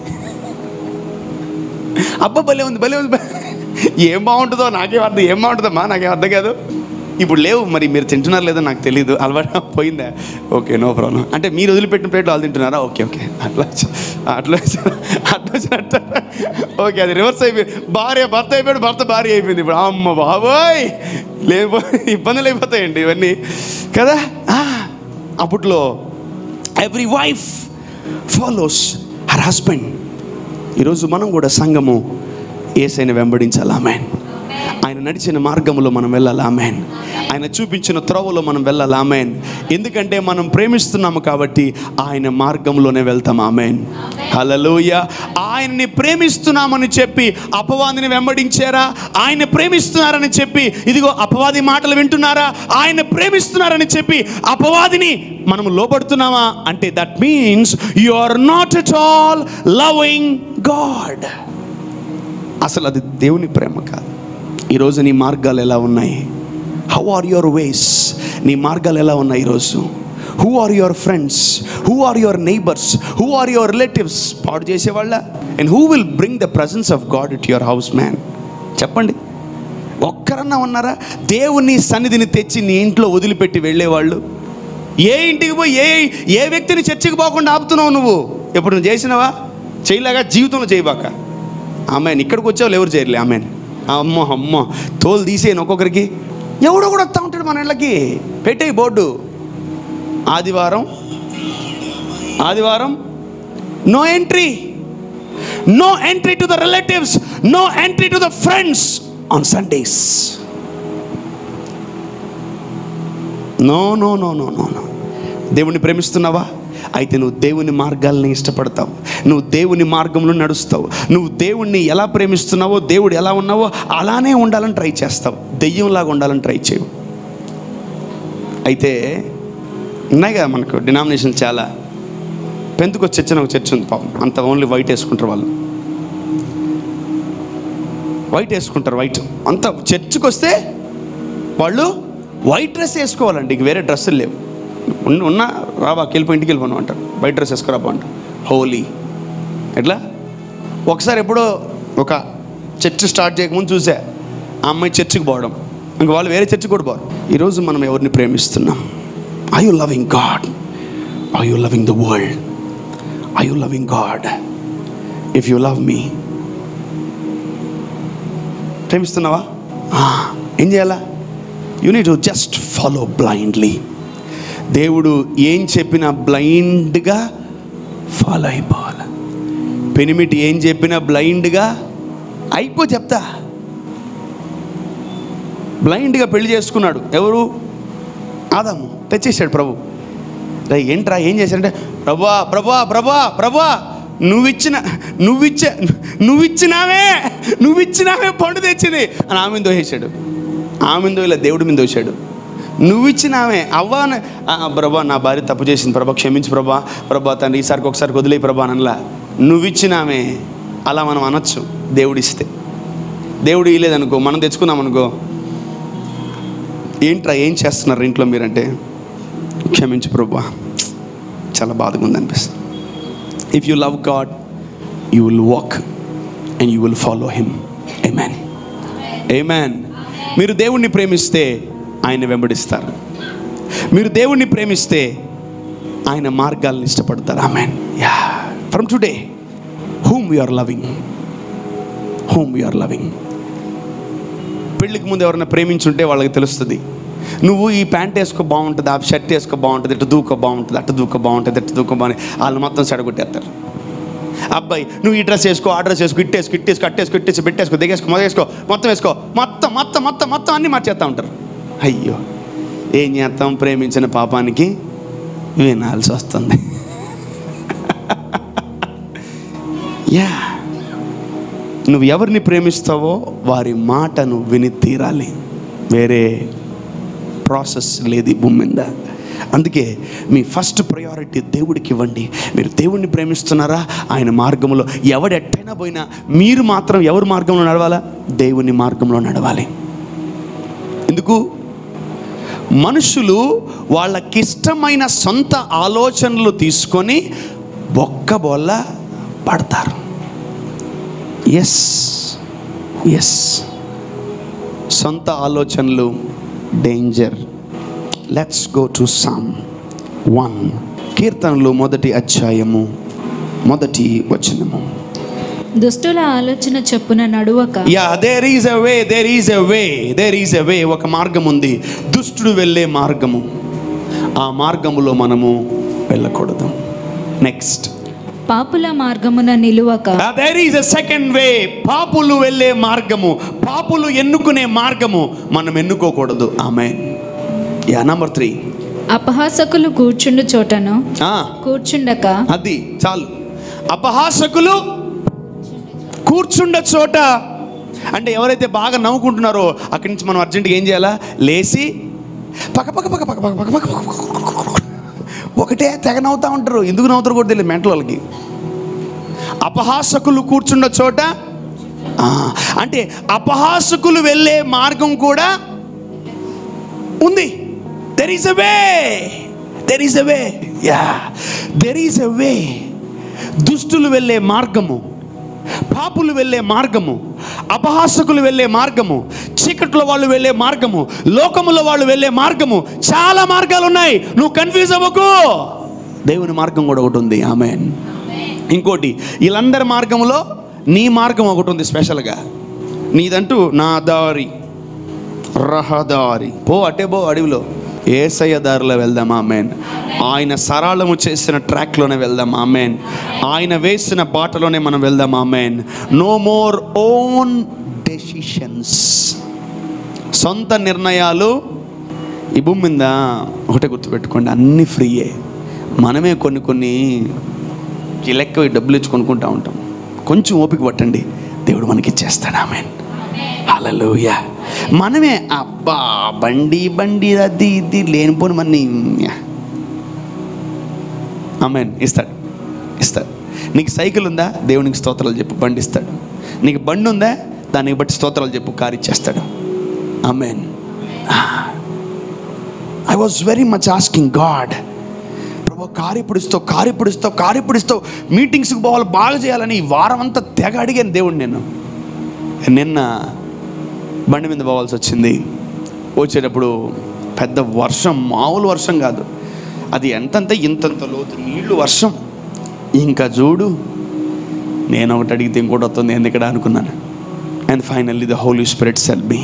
అబ్బా భలే ఉంది. ఏం బాగుంటుందో నాకేం అర్థం కాదు. ఇప్పుడు లేవు, మరి మీరు తింటున్నారు లేదో నాకు తెలియదు, అలవాటు పోయిందా? Okay, no problem. అంటే మీరు వదిలిపెట్టిన ప్లేట్లు వాళ్ళు తింటున్నారా? ఓకే, అట్లా ఓకే, అది రివర్స్ అయిపోయింది. భర్త అయిపోయాడు, భర్త భార్య అయిపోయింది. ఇప్పుడు అమ్మ బాబోయ్, ఇబ్బందులు అయిపోతాయండి ఇవన్నీ కదా. అప్పట్లో every wife follows her husband. ఈరోజు మనం కూడా సంఘము యేసయ్యని వెంబడించాలి. ఆమేన్. ఆయన నడిచిన మార్గంలో మనం వెళ్ళాలి. ఆమేన్. ఆయన చూపించిన త్రోవలో మనం వెళ్ళాలి. ఆమేన్. ఎందుకంటే మనం ప్రేమిస్తున్నాము కాబట్టి ఆయన మార్గంలోనే వెళ్తాం. ఆమేన్. హల్లెలూయా. ఆయన్ని ప్రేమిస్తున్నామని చెప్పి అపవాదిని వెంబడించారా? ఆయన ప్రేమిస్తున్నారని చెప్పి ఇదిగో అపవాది మాటలు వింటున్నారా? ఆయన ప్రేమిస్తున్నారని చెప్పి అపవాదిని మనం లోబడుతున్నామా అంటే that means you are not at all loving God. అసలు అది దేవుని ప్రేమ కాదు. ఈరోజు నీ మార్గాలు ఎలా ఉన్నాయి? How are your ways? నీ మార్గాలు ఎలా ఉన్నాయి ఈరోజు? Who are your friends? Who are your neighbours? Who are your relatives? పాడు చేసేవాళ్ళ? And who will bring the presence of God it your house man? చెప్పండి, ఒక్కరన్నా ఉన్నారా? దేవుని సన్నిధిని తెచ్చి నీ ఇంట్లో వదిలిపెట్టి వెళ్ళేవాళ్ళు? ఏ ఇంటికి పోయి ఏ వ్యక్తిని చర్చికి పోకుండా ఆపుతున్నావు నువ్వు? ఎప్పుడు నువ్వు చేసినావా? చేయలేగా, జీవితంలో చేయబాక. ఆమెన్. ఇక్కడికి వచ్చావు ఎవరు చేయలే. ఆమెన్. అమ్మో అమ్మో తోలు తీసేయను ఒక్కొక్కరికి. ఎవడో కూడా వస్తూ ఉంటాడు మన ఇళ్ళకి. పెట్టే బోర్డు, ఆదివారం no entry, no entry to the relatives, no entry to the friends on Sundays. No no no no no no. దేవుణ్ణి ప్రేమిస్తున్నావా? అయితే నువ్వు దేవుని మార్గాల్ని ఇష్టపడతావు, నువ్వు దేవుని మార్గంలో నడుస్తావు. నువ్వు దేవుణ్ణి ఎలా ప్రేమిస్తున్నావో, దేవుడు ఎలా ఉన్నావో అలానే ఉండాలని ట్రై చేస్తావు. దెయ్యంలాగా ఉండాలని ట్రై చేయవు. అయితే ఉన్నాయి కదా మనకు డినామినేషన్ చాలా. పెంతుకొచ్చి చర్చ్ ఒక చర్చ్ ఉంది పాపం, అంత ఓన్లీ వైట్ వేసుకుంటారు వాళ్ళు. వైట్ వేసుకుంటారు, వైట్ అంతా. చర్చ్కి వస్తే వాళ్ళు వైట్ డ్రెస్ వేసుకోవాలండి, ఇంక వేరే డ్రెస్సులు లేవు. ఉన్నా రాబాకి వెళ్ళిపోయి ఇంటికి వెళ్ళిపోను అంటారు, వైట్ డ్రెస్ వేసుకోరాబా అంటారు. హోలీ ఎట్లా? ఒకసారి ఎప్పుడో ఒక చర్చ్ స్టార్ట్ చేయకముందు చూసా ఆ అమ్మాయి చర్చికి పోవడం, ఇంక వాళ్ళు వేరే చర్చికి కూడా పోరు. ఈరోజు మనం ఎవరిని ప్రేమిస్తున్నాం? Are you loving God? Are you loving the world? Are you loving God? If you love me, ప్రేమిస్తున్నావా? ఏం చేయాలా? You need to just follow blindly. దేవుడు ఏం చెప్పినా బ్లైండ్గా ఫాలో అయిపోవాలి. పెనిమిటి ఏం చెప్పినా బ్లైండ్గా చెప్తా. బ్లైండ్గా పెళ్లి చేసుకున్నాడు ఎవరు? ఆదాము. తెచ్చేసాడు ప్రభు. ఏంట్రా ఏం చేశాడంటే, ప్రభా ప్రభా ప్రభా ప్రభా నువ్విచ్చినావే పండు తెచ్చింది అని ఆమె దోసేశాడు. ఆమె ఇలా దేవుడి మీద దోశాడు. నువ్విచ్చినావే అవ్వా, ప్రభా నా భార్య తప్పు చేసింది ప్రభా, క్షమించు ప్రభా, ప్రభా తను ఈసారికి ఒకసారి వదిలే ప్రభా అనలా. నువ్విచ్చినావే అలా మనం అనొచ్చు. దేవుడిస్తే, దేవుడు ఇవ్వలేదనుకో, మనం తెచ్చుకున్నాం అనుకో, ఏంట్రా ఏం చేస్తున్నారు ఇంట్లో మీరంటే, క్షమించు ప్రభా, చాలా బాధగా ఉంది అనిపిస్తుంది. If you love God you will walk and you will follow him. ఆమేన్, ఆమేన్. మీరు దేవుణ్ణి ప్రేమిస్తే ఆయన వెంబడిస్తారు. మీరు దేవుణ్ణి ప్రేమిస్తే ఆయన మార్గాలను ఇష్టపడతారు. ఆమేన్. Yeah. From today whom we are loving. పెళ్ళికి ముందు ఎవరైనా ప్రేమించుంటే వాళ్ళకి తెలుస్తుంది. నువ్వు ఈ ప్యాంట్ వేసుకో బాగుంటుంది, ఆ షర్ట్ వేసుకో బాగుంటుంది, ఇటు దూకో బాగుంటుంది, అటు దూకో బాగుంటుంది, ఇటు దూకో బాగుంది, వాళ్ళు మొత్తం చెడగొట్టేస్తారు. అబ్బాయి నువ్వు ఈ డ్రెస్ వేసుకో, ఆ డ్రెస్ వేసుకో, ఇట్టేసుకో పెట్టేసుకో, దిగేసుకో, మొత్తం వేసుకో, మొత్తం అన్నీ మార్చేస్తూ ఉంటారు. అయ్యో ఏం చేస్తాం, ప్రేమించిన పాపానికి వినాల్సి వస్తుంది. యా, నువ్వు ఎవరిని ప్రేమిస్తావో వారి మాట నువ్వు విని తీరాలి. వేరే ప్రాసెస్ లేదు ఈ భూమి మీద. అందుకే మీ ఫస్ట్ ప్రయారిటీ దేవుడికి ఇవ్వండి. మీరు దేవుడిని ప్రేమిస్తున్నారా? ఆయన మార్గంలో ఎవడెట్టైనా పోయినా మీరు మాత్రం ఎవరి మార్గంలో నడవాలా? దేవుని మార్గంలో నడవాలి. ఎందుకు? మనుషులు వాళ్ళకిష్టమైన సొంత ఆలోచనలు తీసుకొని బొక్కబొల్ల పడతారు. ఎస్, సొంత ఆలోచనలు danger. Let's go to Psalm 1. కీర్తనలు 1వ అధ్యాయము 1వ వచనము. దుష్టుల ఆలోచన చొప్పున నడువక. there is a way. ఒక మార్గం ఉంది, దుష్టుడు వెళ్ళే మార్గము. ఆ మార్గములో మనము వెళ్ళకూడదు. నెక్స్ట్, పాపుల మార్గమున నిలువక. there is a second way. పాపులు వెళ్ళే మార్గము, పాపులు ఎన్నుకునే మార్గము మనం ఎన్నుకోకూడదు. ఆమేన్. యా, నంబర్ 3, అపహాసకులు కూర్చుండు చోటను కూర్చుండక. అది చాలు. అపహాసకులు కూర్చుండ చోట అంటే ఎవరైతే బాగా నవ్వుకుంటున్నారో అక్కడి నుంచి మనం అర్జెంటుగా ఏం చేయాలా? లేచి పక్క పక్క పక్క పక్క పక్క పక్క పక్క ఒకటే తెగ నవ్వుతూ ఉంటారు. ఎందుకు నవ్వుతారు కూడా తెలియదు మెంటల్ వాళ్ళకి. అపహాసకులు కూర్చున్న చోట అంటే అపహాసకులు వెళ్ళే మార్గం కూడా ఉంది. There is a way. There is a way. Yeah. There is a way. దుష్టులు వెళ్ళే మార్గము, పాపులు వెళ్ళే మార్గము, అపహాసకులు వెళ్ళే మార్గము, చీకట్లో వాళ్ళు వెళ్ళే మార్గము, లోకములో వాళ్ళు వెళ్ళే మార్గము, చాలా మార్గాలు ఉన్నాయి. నువ్వు కన్ఫ్యూజ్ అవ్వకు. దేవుని మార్గం కూడా ఒకటి ఉంది. ఆమేన్. ఇంకోటి, వీళ్ళందరి మార్గంలో నీ మార్గం ఒకటి ఉంది స్పెషల్గా. నీదంటూ నా దారి, రహదారి, పో అటే పో, అడవిలో యేసయ్య దారిలో వెళ్దాం. ఆమేన్. ఆయన సరళము చేసిన ట్రాక్లోనే వెళ్దాం. ఆమేన్. ఆయన వేసిన బాటలోనే మనం వెళ్దాం. ఆమేన్. No more own decisions. సొంత నిర్ణయాలు ఈ భూమి మీద ఒకటే గుర్తుపెట్టుకోండి, అన్నీ ఫ్రీయే. మనమే కొన్ని లెక్క డబ్బులు ఇచ్చి కొనుక్కుంటూ ఉంటాం. కొంచెం ఓపిక పట్టండి, దేవుడు మనకి ఇచ్చేస్తాడు. ఆమేన్. హల్లెలూయా. మనమే అబ్బా బండి అది ఇది లేనిపోని మన ఆమేన్ ఇస్తాడు. నీకు సైకిల్ ఉందా? దేవునికి స్తోత్రాలు చెప్పు, బండి ఇస్తాడు. నీకు బండి ఉందా? దానికి బట్టి స్తోత్రాలు చెప్పు, కారు ఇచ్చేస్తాడు. ఆమేన్. I was very much asking God, ప్రభు కారు ఎప్పుడు ఇస్తావు, మీటింగ్స్కి పోవాలి, బాగా చేయాలని ఈ వారం అంతా తెగ అడిగాను దేవుడు. నేను నిన్న బండి మీద పోవాల్సి వచ్చింది. వచ్చేటప్పుడు పెద్ద వర్షం, మామూలు వర్షం కాదు, అది ఇంతంత లోతు నీళ్లు వర్షం. ఇంకా చూడు, నేను ఒకటి అడిగితే ఇంకోటి వస్తుంది ఎందుకడ అనుకున్నాను. And finally the Holy Spirit tell me,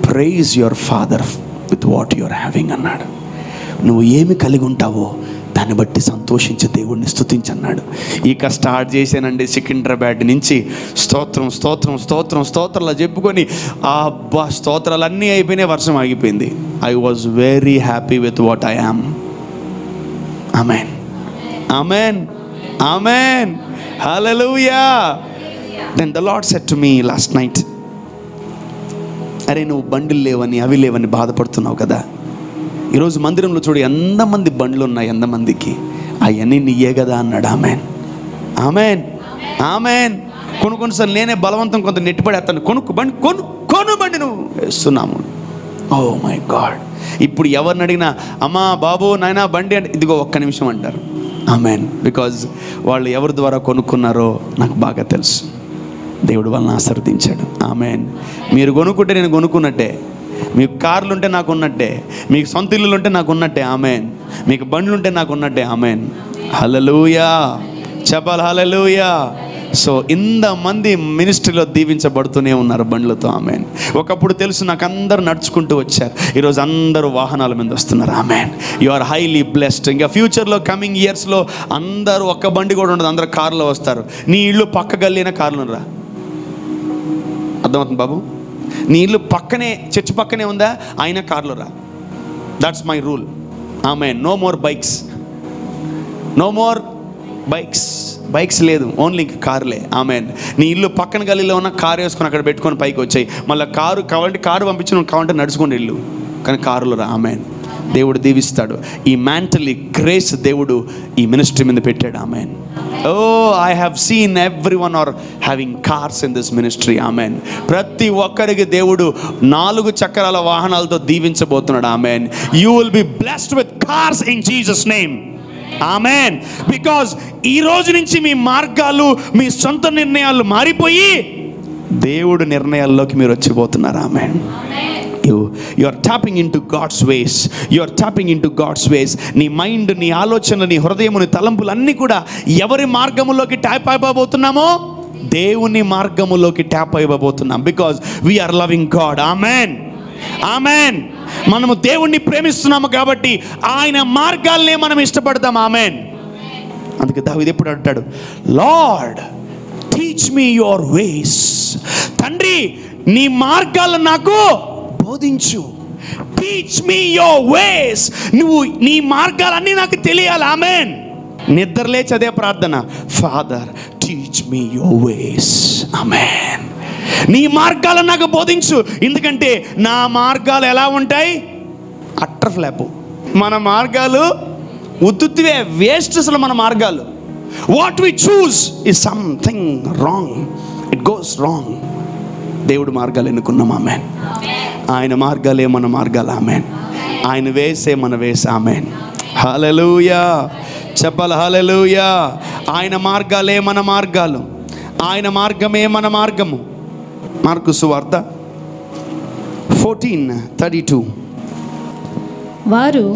praise your Father with what your having అన్నాడు. నువ్వు ఏమి కలిగి ఉంటావో దాన్ని బట్టి సంతోషించి దేవుడిని స్తుతించన్నాడు. ఇక స్టార్ట్ చేశానండి సికింద్రాబాద్ నుంచి స్తోత్రాలు చెప్పుకొని అబ్బా స్తోత్రాలన్నీ అయిపోయినాయి, వర్షం ఆగిపోయింది. I was very happy with what I am. ఆమేన్, ఆమేన్, ఆమేన్, హల్లెలూయా. Then the Lord said to me last night, అరే నువ్వు బండిలు లేవని అవి లేవని బాధపడుతున్నావు కదా, ఈరోజు మందిరంలో చూడు ఎంతమంది బండ్లు ఉన్నాయి, ఎంతమందికి, అవన్నీ నీయే కదా అన్నాడు. ఆమేన్, ఆమేన్, ఆమేన్. కొన్నిసార్లు నేనే బలవంతం కొంత నెట్టిపడేస్తాను, కొను బండి నువ్వు వేస్తున్నాము. Oh my God. ఇప్పుడు ఎవరిని అడిగినా అమ్మా బాబు నాయనా బండి అంటే ఇదిగో ఒక్క నిమిషం అంటారు. ఆమేన్. బికాజ్ వాళ్ళు ఎవరి ద్వారా కొనుక్కున్నారో నాకు బాగా తెలుసు. దేవుడు వాళ్ళని ఆశీర్వదించాడు. ఆమేన్. మీరు కొనుక్కుంటే నేను కొనుక్కున్నట్టే, మీకు కార్లు ఉంటే నాకు ఉన్నట్టే, మీకు సొంత ఇల్లులు ఉంటే నాకు ఉన్నట్టే. ఆమేన్. మీకు బండ్లు ఉంటే నాకు ఉన్నట్టే. ఆమేన్. హల్లెలూయా. చెప్పాలి హల్లెలూయా. సో ఇంతమంది మినిస్ట్రీలో దీవించబడుతూనే ఉన్నారు బండ్లతో. ఆమేన్. ఒకప్పుడు తెలుసు నాకు, అందరూ నడుచుకుంటూ వచ్చారు, ఈరోజు అందరూ వాహనాల మీద వస్తున్నారు. ఆమేన్. You are highly blessed. ఇంకా ఫ్యూచర్లో కమింగ్ ఇయర్స్లో అందరూ ఒక్క బండి కూడా ఉండదు, అందరూ కార్లో వస్తారు. నీ ఇల్లు పక్క గల్లీన కార్లు రా. అర్థమవుతుంది బాబు? నీ ఇల్లు పక్కనే, చర్చి పక్కనే ఉందా, ఆయన కార్లో రా. That's my rule. ఆమేన్. నో మోర్ బైక్స్ లేదు, ఓన్లీ కార్లే. ఆమేన్. నీ ఇల్లు పక్కన గల్లీలో ఉన్న కారు వేసుకొని అక్కడ పెట్టుకొని పైకి వచ్చాయి. మళ్ళీ కారు పంపించి నువ్వు కావాలంటే నడుచుకోండి ఇల్లు, కానీ కారులో రా. ఆమేన్. దేవుడు దీవిస్తాడు. ఈ మ్యాంటల్, ఈ గ్రేస్ దేవుడు ఈ మినిస్ట్రీ మీద పెట్టాడు. ఆమేన్. Oh I have seen everyone are having cars in this ministry. ఆమేన్. ప్రతి ఒక్కరికి దేవుడు 4 చక్రాల వాహనాలతో దీవించబోతున్నాడు. ఆమేన్. You will be blessed with cars in Jesus name. ఆమేన్. బికాజ్ ఈ రోజు నుంచి మీ మార్గాలు, మీ సొంత నిర్ణయాలు మారిపోయి దేవుడు నిర్ణయాల్లోకి మీరు వచ్చిపోతున్నారు. ఆమేన్. You are tapping into God's ways. నీ మైండ్, నీ ఆలోచనలు, నీ హృదయము, నీ తలంపులు అన్నీ కూడా ఎవరి మార్గములోకి ట్యాప్ అయిపోబోతున్నామో దేవుని మార్గములోకి ట్యాప్ అయిపోబోతున్నాం. Because we are loving God. ఆమేన్, ఆమేన్. మనము దేవుణ్ణి ప్రేమిస్తున్నాము కాబట్టి ఆయన మార్గాల్నే మనం ఇష్టపడతాం. ఆమేన్. అందుకే దావీదు ఎప్పుడు అంటాడు, lord teach me your ways. తండ్రి నీ మార్గాలను నాకు బోధించు. Teach me your ways. నువ్వు నీ మార్గాలన్నీ నాకు తెలియాలి. ఆమేన్. నిద్రలేచి అదే ప్రార్థన, father teach me your ways. ఆమేన్. నీ మార్గాలను నాకు బోధించు. ఎందుకంటే నా మార్గాలు ఎలా ఉంటాయి? Utter flop. మన మార్గాలు ఉత్తుత్తివే, వేస్ట్ అసలు మన మార్గాలు. What we choose is something wrong, it goes wrong. దేవుడు మార్గాలు ఎన్నుకున్నాం. ఆమేన్. ఆయన మార్గాలే మన మార్గాలు. ఆమేన్. ఆయన వేసే మన వేసే. ఆమేన్. హల్లెలూయా. చెప్పాలి హల్లెలూయా. ఆయన మార్గాలే మన మార్గాలు, ఆయన మార్గమే మన మార్గము. మార్కు సువార్త 14:32. వారు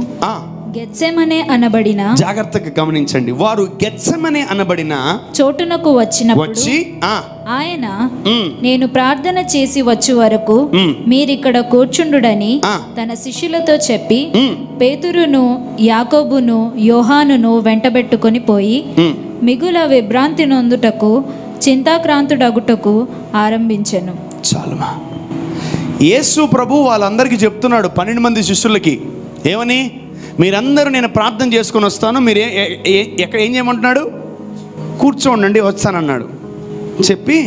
గెత్సెమనే అనబడిన, జాగ్రత్తగా గమనించండి, వారు గెత్సెమనే అనబడిన చోటునకు వచ్చి ఆయన నేను ప్రార్థన చేసి వచ్చు వరకు మీరిక్కడ కూర్చుండుడని తన శిష్యులతో చెప్పి పేతురును యాకోబును యోహానును వెంటబెట్టుకొని పోయి మిగుల విభ్రాంతి నొందుటకు చింతాక్రాంతుడగుటకు ఆరంభించెను. చాలుమా. యేసు ప్రభు వాళ్ళందరికీ చెప్తున్నాడు, 12 మంది శిష్యులకి, ఏమని? మీరందరూ నేను ప్రార్థన చేసుకొని వస్తాను, మీరు ఎక్కడ ఏం చేయమంటున్నాడు? కూర్చోండి, వస్తానన్నాడు. చెప్పి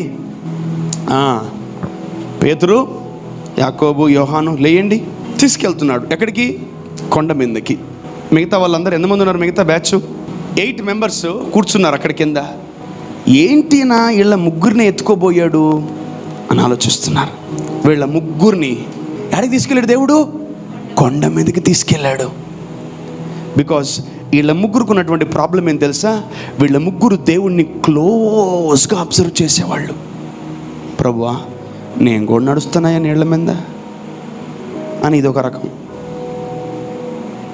పేతురు యాకోబు యోహాను లేయండి, తీసుకెళ్తున్నాడు. ఎక్కడికి? కొండ మీదకి. మిగతా వాళ్ళందరూ ఎంతమంది ఉన్నారు? మిగతా బ్యాచ్ 8 మెంబర్స్ కూర్చున్నారు అక్కడ కింద. ఏంటి నా వీళ్ళ ముగ్గురిని ఎత్తుకోబోయాడు అని ఆలోచిస్తున్నారు. వీళ్ళ ముగ్గురిని ఎక్కడికి తీసుకెళ్ళాడు దేవుడు? కొండ మీదకి తీసుకెళ్ళాడు. బికాజ్ వీళ్ళ ముగ్గురికి ఉన్నటువంటి ప్రాబ్లం ఏం తెలుసా? వీళ్ళ ముగ్గురు దేవుణ్ణి క్లోజ్గా అబ్జర్వ్ చేసేవాళ్ళు. ప్రభువా, నేను కూడా నడుస్తున్నాయా నీళ్ళ మీద అని ఇదొక రకం.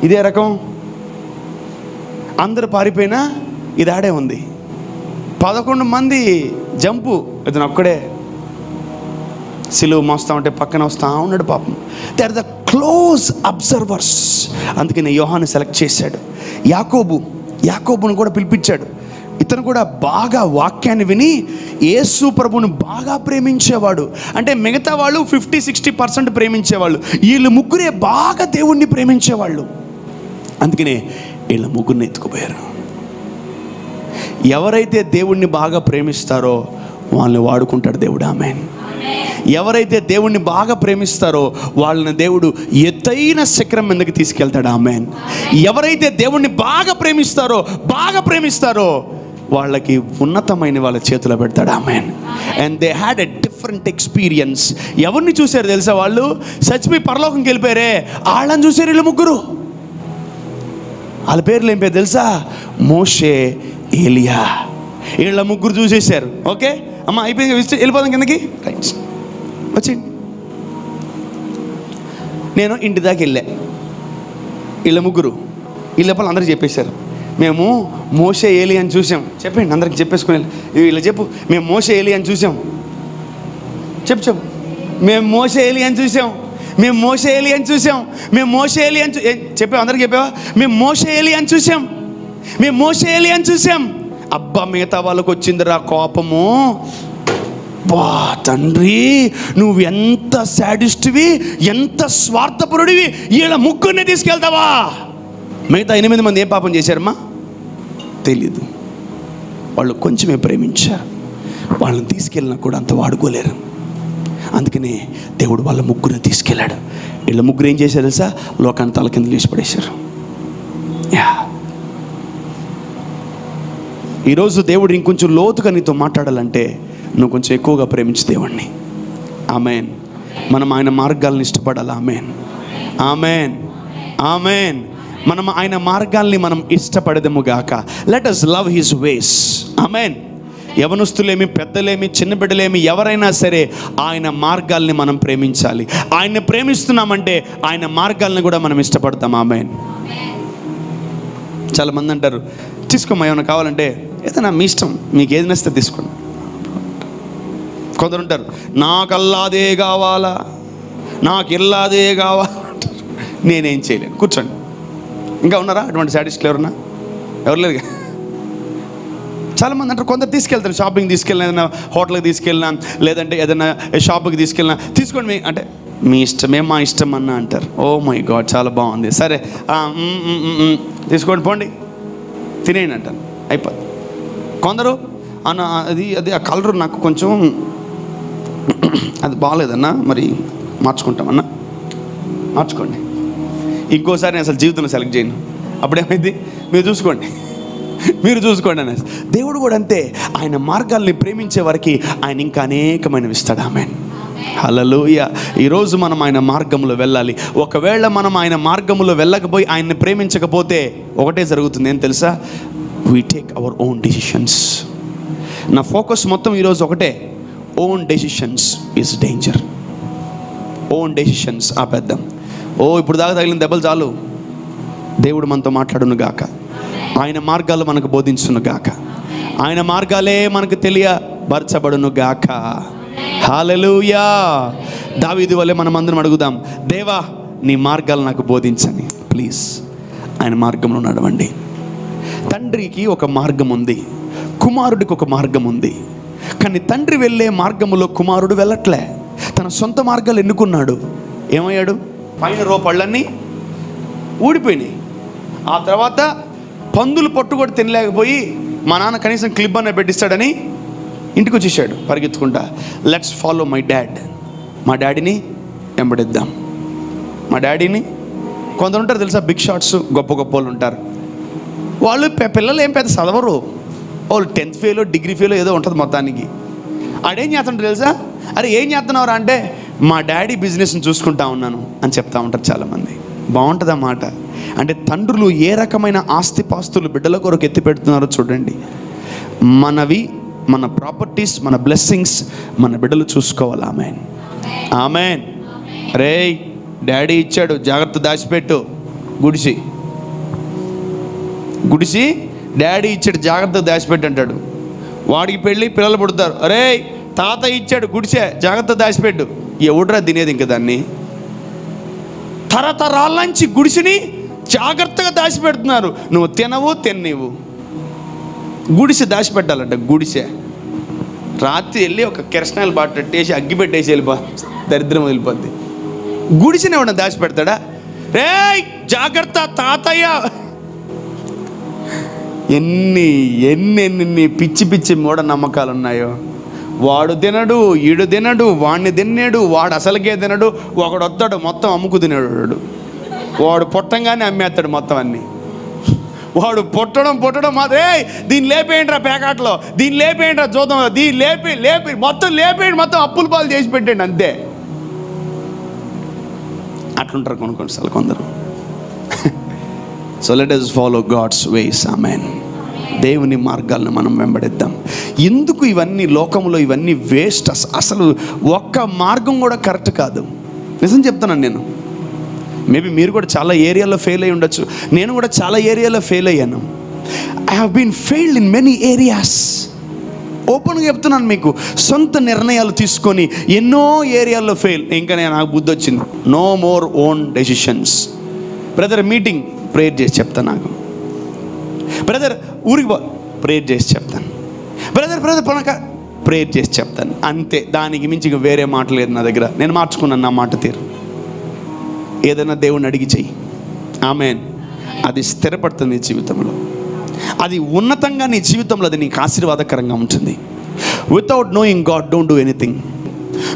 ఇదే రకం. అందరు పారిపోయినా ఇది ఆడే ఉంది. 11 మంది జంపు, ఇతను ఒక్కడే సిలువ మోస్తా ఉంటే పక్కన వస్తా ఉన్నాడు పాపం. They are the close observers. అందుకని యోహాను సెలెక్ట్ చేశాడు. యాకోబును కూడా పిలిపించాడు. ఇతను కూడా బాగా వాక్యాన్ని విని యేసు ప్రభువును బాగా ప్రేమించేవాడు. అంటే మిగతా వాళ్ళు 50-60% ప్రేమించేవాళ్ళు, వీళ్ళు ముగ్గురే బాగా దేవుణ్ణి ప్రేమించేవాళ్ళు. అందుకనే వీళ్ళ ముగ్గురిని ఎత్తుకుపోయారు. ఎవరైతే దేవుణ్ణి బాగా ప్రేమిస్తారో వాళ్ళని వాడుకుంటాడు దేవుడు. ఆమేన్. ఎవరైతే దేవుణ్ణి బాగా ప్రేమిస్తారో వాళ్ళని దేవుడు ఎత్తైన శిఖరం మీదకి తీసుకెళ్తాడు. ఆమేన్. ఎవరైతే దేవుణ్ణి బాగా ప్రేమిస్తారో వాళ్ళకి ఉన్నతమైన వాళ్ళ చేతిలో పెడతాడు. ఆమేన్. And they had a different experience. ఎవరిని చూశారు తెలుసా? వాళ్ళు చచ్చిపోయి పరలోకంకి వెళ్ళిపోయారే, వాళ్ళని చూశారు వీళ్ళు ముగ్గురు. వాళ్ళ పేర్లు ఏం పేరు తెలుసా? మోషే, ఏలియా. వీళ్ళ ముగ్గురు చూసేశారు. ఓకే అమ్మ, అయిపోయింది, వెళ్ళిపోదాం కిందకి. రైట్, వచ్చేయండి. నేను ఇంటి దాకా వెళ్ళా. వీళ్ళ ముగ్గురు వీళ్ళ అందరికీ చెప్పేశారు, మేము మోషే ఏలియా అని చూసాం. చెప్పండి, అందరికి చెప్పేసుకుని వీళ్ళు చెప్పు, మేము మోషే ఏలియా అని చూసాం. చెప్పు, మేము మోషే ఏలియా అని చూసాం, మేము మోషే ఏలియా అని చూసాం, మేము మోషే ఏలియా అని చెప్పావు. అందరికి చెప్పావా? మేము మోషే ఏలియా అని చూసాం, మేము మోషే ఏలియా అని చూసాం. అబ్బా, మిగతా వాళ్ళకు వచ్చిందిరా కోపము. బా తండ్రి, నువ్వు ఎంత శాడిస్ట్వి, ఎంత స్వార్థపరుడివి, వీళ్ళ ముగ్గురిని తీసుకెళ్తావా? మిగతా 8 మంది ఏం పాపం చేశారమ్మా? తెలీదు. వాళ్ళు కొంచెమే ప్రేమించారు. వాళ్ళని తీసుకెళ్ళినా కూడా అంత వాడుకోలేరు. అందుకనే దేవుడు వాళ్ళ ముగ్గురిని తీసుకెళ్ళాడు. వీళ్ళ ముగ్గురు ఏం చేశారు తెలుసా? లోకాన్ని తల కింద లేచి పడేశారు. ఈరోజు దేవుడు ఇంకొంచెం లోతుగా నీతో మాట్లాడాలంటే నువ్వు కొంచెం ఎక్కువగా ప్రేమించు దేవుణ్ణి. ఆమేన్. మనం ఆయన మార్గాలను ఇష్టపడాలి. ఆమేన్, ఆమేన్, ఆమేన్. మనం ఆయన మార్గాల్ని మనం ఇష్టపడదము గాక. Let us love his ways. ఆమేన్. యవనస్తులేమి, పెద్దలేమి, చిన్న బిడ్డలేమి, ఎవరైనా సరే ఆయన మార్గాల్ని మనం ప్రేమించాలి. ఆయన్ని ప్రేమిస్తున్నామంటే ఆయన మార్గాల్ని కూడా మనం ఇష్టపడతాం. ఆమేన్. చాలామంది అంటారు, తీసుకోమా ఏమైనా కావాలంటే, ఏదైనా మీ ఇష్టం, మీకు ఏది నచ్చితే తీసుకోండి. కొందరు ఉంటారు, నాకు అల్లాదే కావాలా, నాకు ఇల్లాదే కావాలా. నేనేం చేయలేను, కూర్చోండి. ఇంకా ఉన్నారా అటువంటి సాటిస్ఫై? ఎవరన్నా? ఎవరు లేరు. చాలామంది అంటారు, కొందరు తీసుకెళ్తారు, షాపింగ్ తీసుకెళ్ళినా, ఏదైనా హోటల్కి తీసుకెళ్ళినా, లేదంటే ఏదైనా షాప్కి తీసుకెళ్ళినా, తీసుకోండి అంటే మీ ఇష్టమే మా ఇష్టం అన్న అంటారు. ఓ మై గాడ్, చాలా బాగుంది, సరే తీసుకోండి పోండి తినేయండి అంటారు, అయిపోద్ది. కొందరు అన్న అది అది ఆ కలర్ నాకు కొంచెం అది బాగాలేదన్నా, మరి మార్చుకుంటామన్నా, మార్చుకోండి, ఇంకోసారి నేను అసలు జీవితంలో సెలెక్ట్ చేయను. అప్పుడేమైంది, మీరు చూసుకోండి అనేసి. దేవుడు కూడా అంతే, ఆయన మార్గాల్ని ప్రేమించే వారికి ఆయన ఇంకా అనేకమైనవి ఇస్తాడు. ఆమేన్, హల్లెలూయా. ఈరోజు మనం ఆయన మార్గంలో వెళ్ళాలి. ఒకవేళ మనం ఆయన మార్గంలో వెళ్ళకపోయి ఆయన్ని ప్రేమించకపోతే ఒకటే జరుగుతుంది, ఏం తెలుసా? We take our own decisions. నా ఫోకస్ మొత్తం ఈరోజు ఒకటే, own decisions is danger. Own decisions ఆపేద్దాం. ఇప్పుడు దాకా తగిలిన దెబ్బలు చాలు. దేవుడు మనతో మాట్లాడును గాక, ఆయన మార్గాలు మనకు బోధించును గాక, ఆయన మార్గాలే మనకు తెలియబరచబడును గాక. హల్లెలూయా. దావీదు వలె మనం అందరం అడుగుదాం, దేవా నీ మార్గాలు నాకు బోధించని, ప్లీజ్ ఆయన మార్గంలో నడవండి. తండ్రికి ఒక మార్గం ఉంది, కుమారుడికి ఒక మార్గం ఉంది. కానీ తండ్రి వెళ్ళే మార్గములో కుమారుడు వెళ్ళట్లే, తన సొంత మార్గాలు ఎన్నుకున్నాడు. ఏమయ్యాడు? పైన రోపళ్ళన్నీ ఊడిపోయినాయి. ఆ తర్వాత పందులు పట్టు కూడా తినలేకపోయి మా నాన్న కనీసం క్లిప్ అన్న పెట్టిస్తాడని ఇంటికి వచ్చేసాడు పరిగెత్తుకుంటా. Let's follow my dad. మా డాడీని వెంబడిద్దాం. మా డాడీని కొందరు ఉంటారు తెలుసా, బిగ్ షాట్స్, గొప్ప గొప్ప వాళ్ళు ఉంటారు. వాళ్ళు పిల్లలు ఏం పెద్ద చదవరు, వాళ్ళు 10th ఫెయిల్ డిగ్రీ ఫెయిల్ ఏదో ఉంటుంది మొత్తానికి. ఆడేం చేస్తుంటారు తెలుసా? అరే ఏం చేస్తున్నావురా అంటే, మా డాడీ బిజినెస్ని చూసుకుంటా ఉన్నాను అని చెప్తా ఉంటారు చాలామంది. బాగుంటుంది ఆ మాట. అంటే తండ్రులు ఏ రకమైన ఆస్తిపాస్తులు బిడ్డల కొరకు ఎత్తి పెడుతున్నారో చూడండి. మనవి, మన ప్రాపర్టీస్, మన బ్లెస్సింగ్స్ మన బిడ్డలు చూసుకోవాలి. ఆమేన్, ఆమేన్. రే డాడీ ఇచ్చాడు, జాగ్రత్త దాచిపెట్టు. గుడిసి డాడీ ఇచ్చాడు, జాగ్రత్తగా దాచిపెట్టు అంటాడు. వాడికి పెళ్ళి పిల్లలు పుడతారు, అరే తాత ఇచ్చాడు గుడిసే, జాగ్రత్త దాచిపెట్టు. ఎవడురా తినేది ఇంకా దాన్ని? తరతరాల నుంచి గుడిసిని జాగ్రత్తగా దాచిపెడుతున్నారు. నువ్వు తినవు. గుడిసె దాచిపెట్టాలంట. గుడిసె రాత్రి వెళ్ళి ఒక కిరసనాయిల్ బాటేసి అగ్గి పెట్టేసి దరిద్రం వెళ్ళిపోద్ది. గుడిసెని ఎవడన్నా దాచిపెడతాడా? రే జాగ్రత్త తాతయ్య. ఎన్ని పిచ్చి మూఢ నమ్మకాలు ఉన్నాయో. వాడు తినడు, ఈడు తినడు, వాడిని తిన్నాడు, వాడు అసలుకే తినడు, ఒకడు వస్తాడు మొత్తం అమ్ముకు తినేవాడు. వాడు పుట్టంగానే అమ్మేస్తాడు మొత్తం అన్నీ. వాడు పుట్టడం మాత్రమే, దీన్ని లేపేయండి రా ప్యాకెట్లో, దీన్ని లేపేయండి రా చూద్దాం, దీన్ని లేపి మొత్తం లేపేయండి, మొత్తం అప్పుల పాలు చేసి పెట్టండి అంతే. అట్లుంటారు కొన్నిసార్లు కొందరు. So let us follow God's ways. ఆమేన్. దేవుని మార్గాలను మనం వెంబడిద్దాం. ఎందుకు ఇవన్నీ లోకంలో ఇవన్నీ వేస్ట్? అసలు ఒక్క మార్గం కూడా కరెక్ట్ కాదు. నిజం చెప్తున్నాను నేను. మేబీ మీరు కూడా చాలా ఏరియాలో ఫెయిల్ అయ్యి ఉండొచ్చు, నేను కూడా చాలా ఏరియాలో ఫెయిల్ అయ్యాను. I have been failed in many areas. ఓపెన్గా చెప్తున్నాను మీకు. సొంత నిర్ణయాలు తీసుకొని ఎన్నో ఏరియాల్లో ఫెయిల్. ఇంకా నాకు బుద్ధి వచ్చింది, no more own decisions. Brother meeting prayer చేసి చెప్తాను, నాకు బ్రదర్ ఊరికి ప్రేయర్ చేసి చెప్తాను, బ్రదర్ పనక ప్రేయర్ చేసి చెప్తాను, అంతే. దానికి మించి ఇంక వేరే మాట లేదు నా దగ్గర. నేను మార్చుకున్నాను నా మాట తీరు. ఏదైనా దేవుణ్ణి అడిగి చెయ్యి. ఆమేన్. అది స్థిరపడుతుంది నీ జీవితంలో, అది ఉన్నతంగా నీ జీవితంలో అది నీకు ఆశీర్వాదకరంగా ఉంటుంది. Without knowing God don't do anything.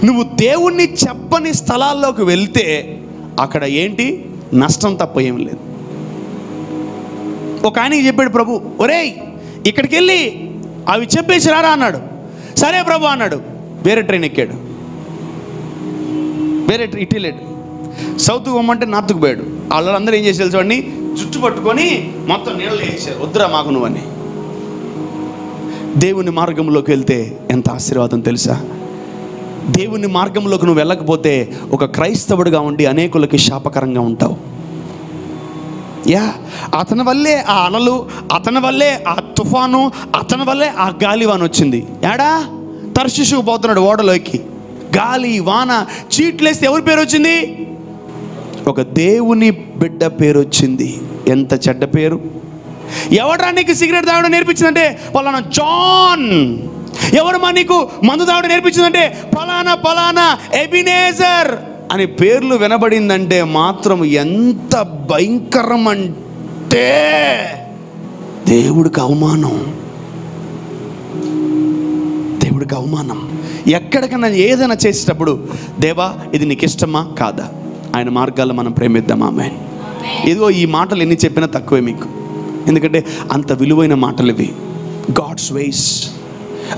నువ్వు దేవుణ్ణి చెప్పని స్థలాల్లోకి వెళ్తే అక్కడ ఏంటి నష్టం తప్ప ఏం లేదు. ఒక ఆయనకి చెప్పాడు ప్రభు, ఒరేయ్ ఇక్కడికి వెళ్ళి అవి చెప్పేసి రారా అన్నాడు. సరే ప్రభు అన్నాడు. వేరే ట్రైన్ ఎక్కాడు, వేరే ఇటు వెళ్ళాడు. సౌత్కు పోమంటే నార్త్కు పోయాడు. వాళ్ళందరూ ఏం చేసేది చూడండి, జుట్టు పట్టుకొని మొత్తం నీళ్ళు వేసేసారు, వద్దురా మాకు నువ్వని. దేవుని మార్గంలోకి వెళ్తే ఎంత ఆశీర్వాదం తెలుసా? దేవుని మార్గంలోకి నువ్వు వెళ్ళకపోతే ఒక క్రైస్తవుడిగా ఉండి అనేకులకి శాపకరంగా ఉంటావు. అతని వల్లే ఆ అలలు, అతని వల్లే ఆ తుఫాను, అతని వల్లే ఆ గాలివాన వచ్చింది. ఏడా తర్షీషుకు పోతున్నాడు ఓడలోకి, గాలి వాన చీట్లేస్తే ఎవరి పేరు వచ్చింది? ఒక దేవుని బిడ్డ పేరు వచ్చింది. ఎంత చెడ్డ పేరు! ఎవడరా నీకు సిగరెట్ తాగడం నేర్పించిందంటే పలానా జాన్. ఎవరమ్మా నీకు మందు తాగడం నేర్పించిందంటే పలానా ఎబినేజర్ అని పేర్లు వినబడిందంటే మాత్రం ఎంత భయంకరం అంటే దేవుడికి అవమానం. దేవుడికి అవమానం. ఎక్కడికన్నా ఏదైనా చేసేటప్పుడు దేవా ఇది నీకు ఇష్టమా కాదా, ఆయన మార్గాల్లో మనం ప్రేమిద్దాం. ఆమేన్. ఇదిగో ఈ మాటలు ఎన్ని చెప్పినా తక్కువే మీకు, ఎందుకంటే అంత విలువైన మాటలు ఇవి. God's ways.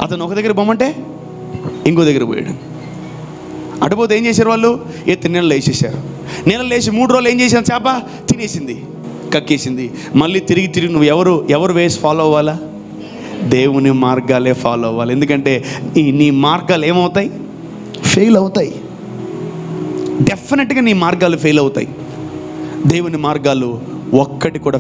అతను ఒక దగ్గర పోమంటే ఇంకో దగ్గర పోయాడు. అటుపోతే ఏం చేశారు వాళ్ళు? ఎత్తి నీళ్ళలో వేసేసారు. నీళ్ళలో వేసి 3 రోజులు ఏం చేశాను? చేప తినేసింది, కక్కేసింది. మళ్ళీ తిరిగి నువ్వు ఎవరు వేసి ఫాలో అవ్వాలా? దేవుని మార్గాలే ఫాలో అవ్వాలి. ఎందుకంటే నీ మార్గాలు ఏమవుతాయి? ఫెయిల్ అవుతాయి. డెఫినెట్గా నీ మార్గాలు ఫెయిల్ అవుతాయి. దేవుని మార్గాలు ఒక్కటి కూడా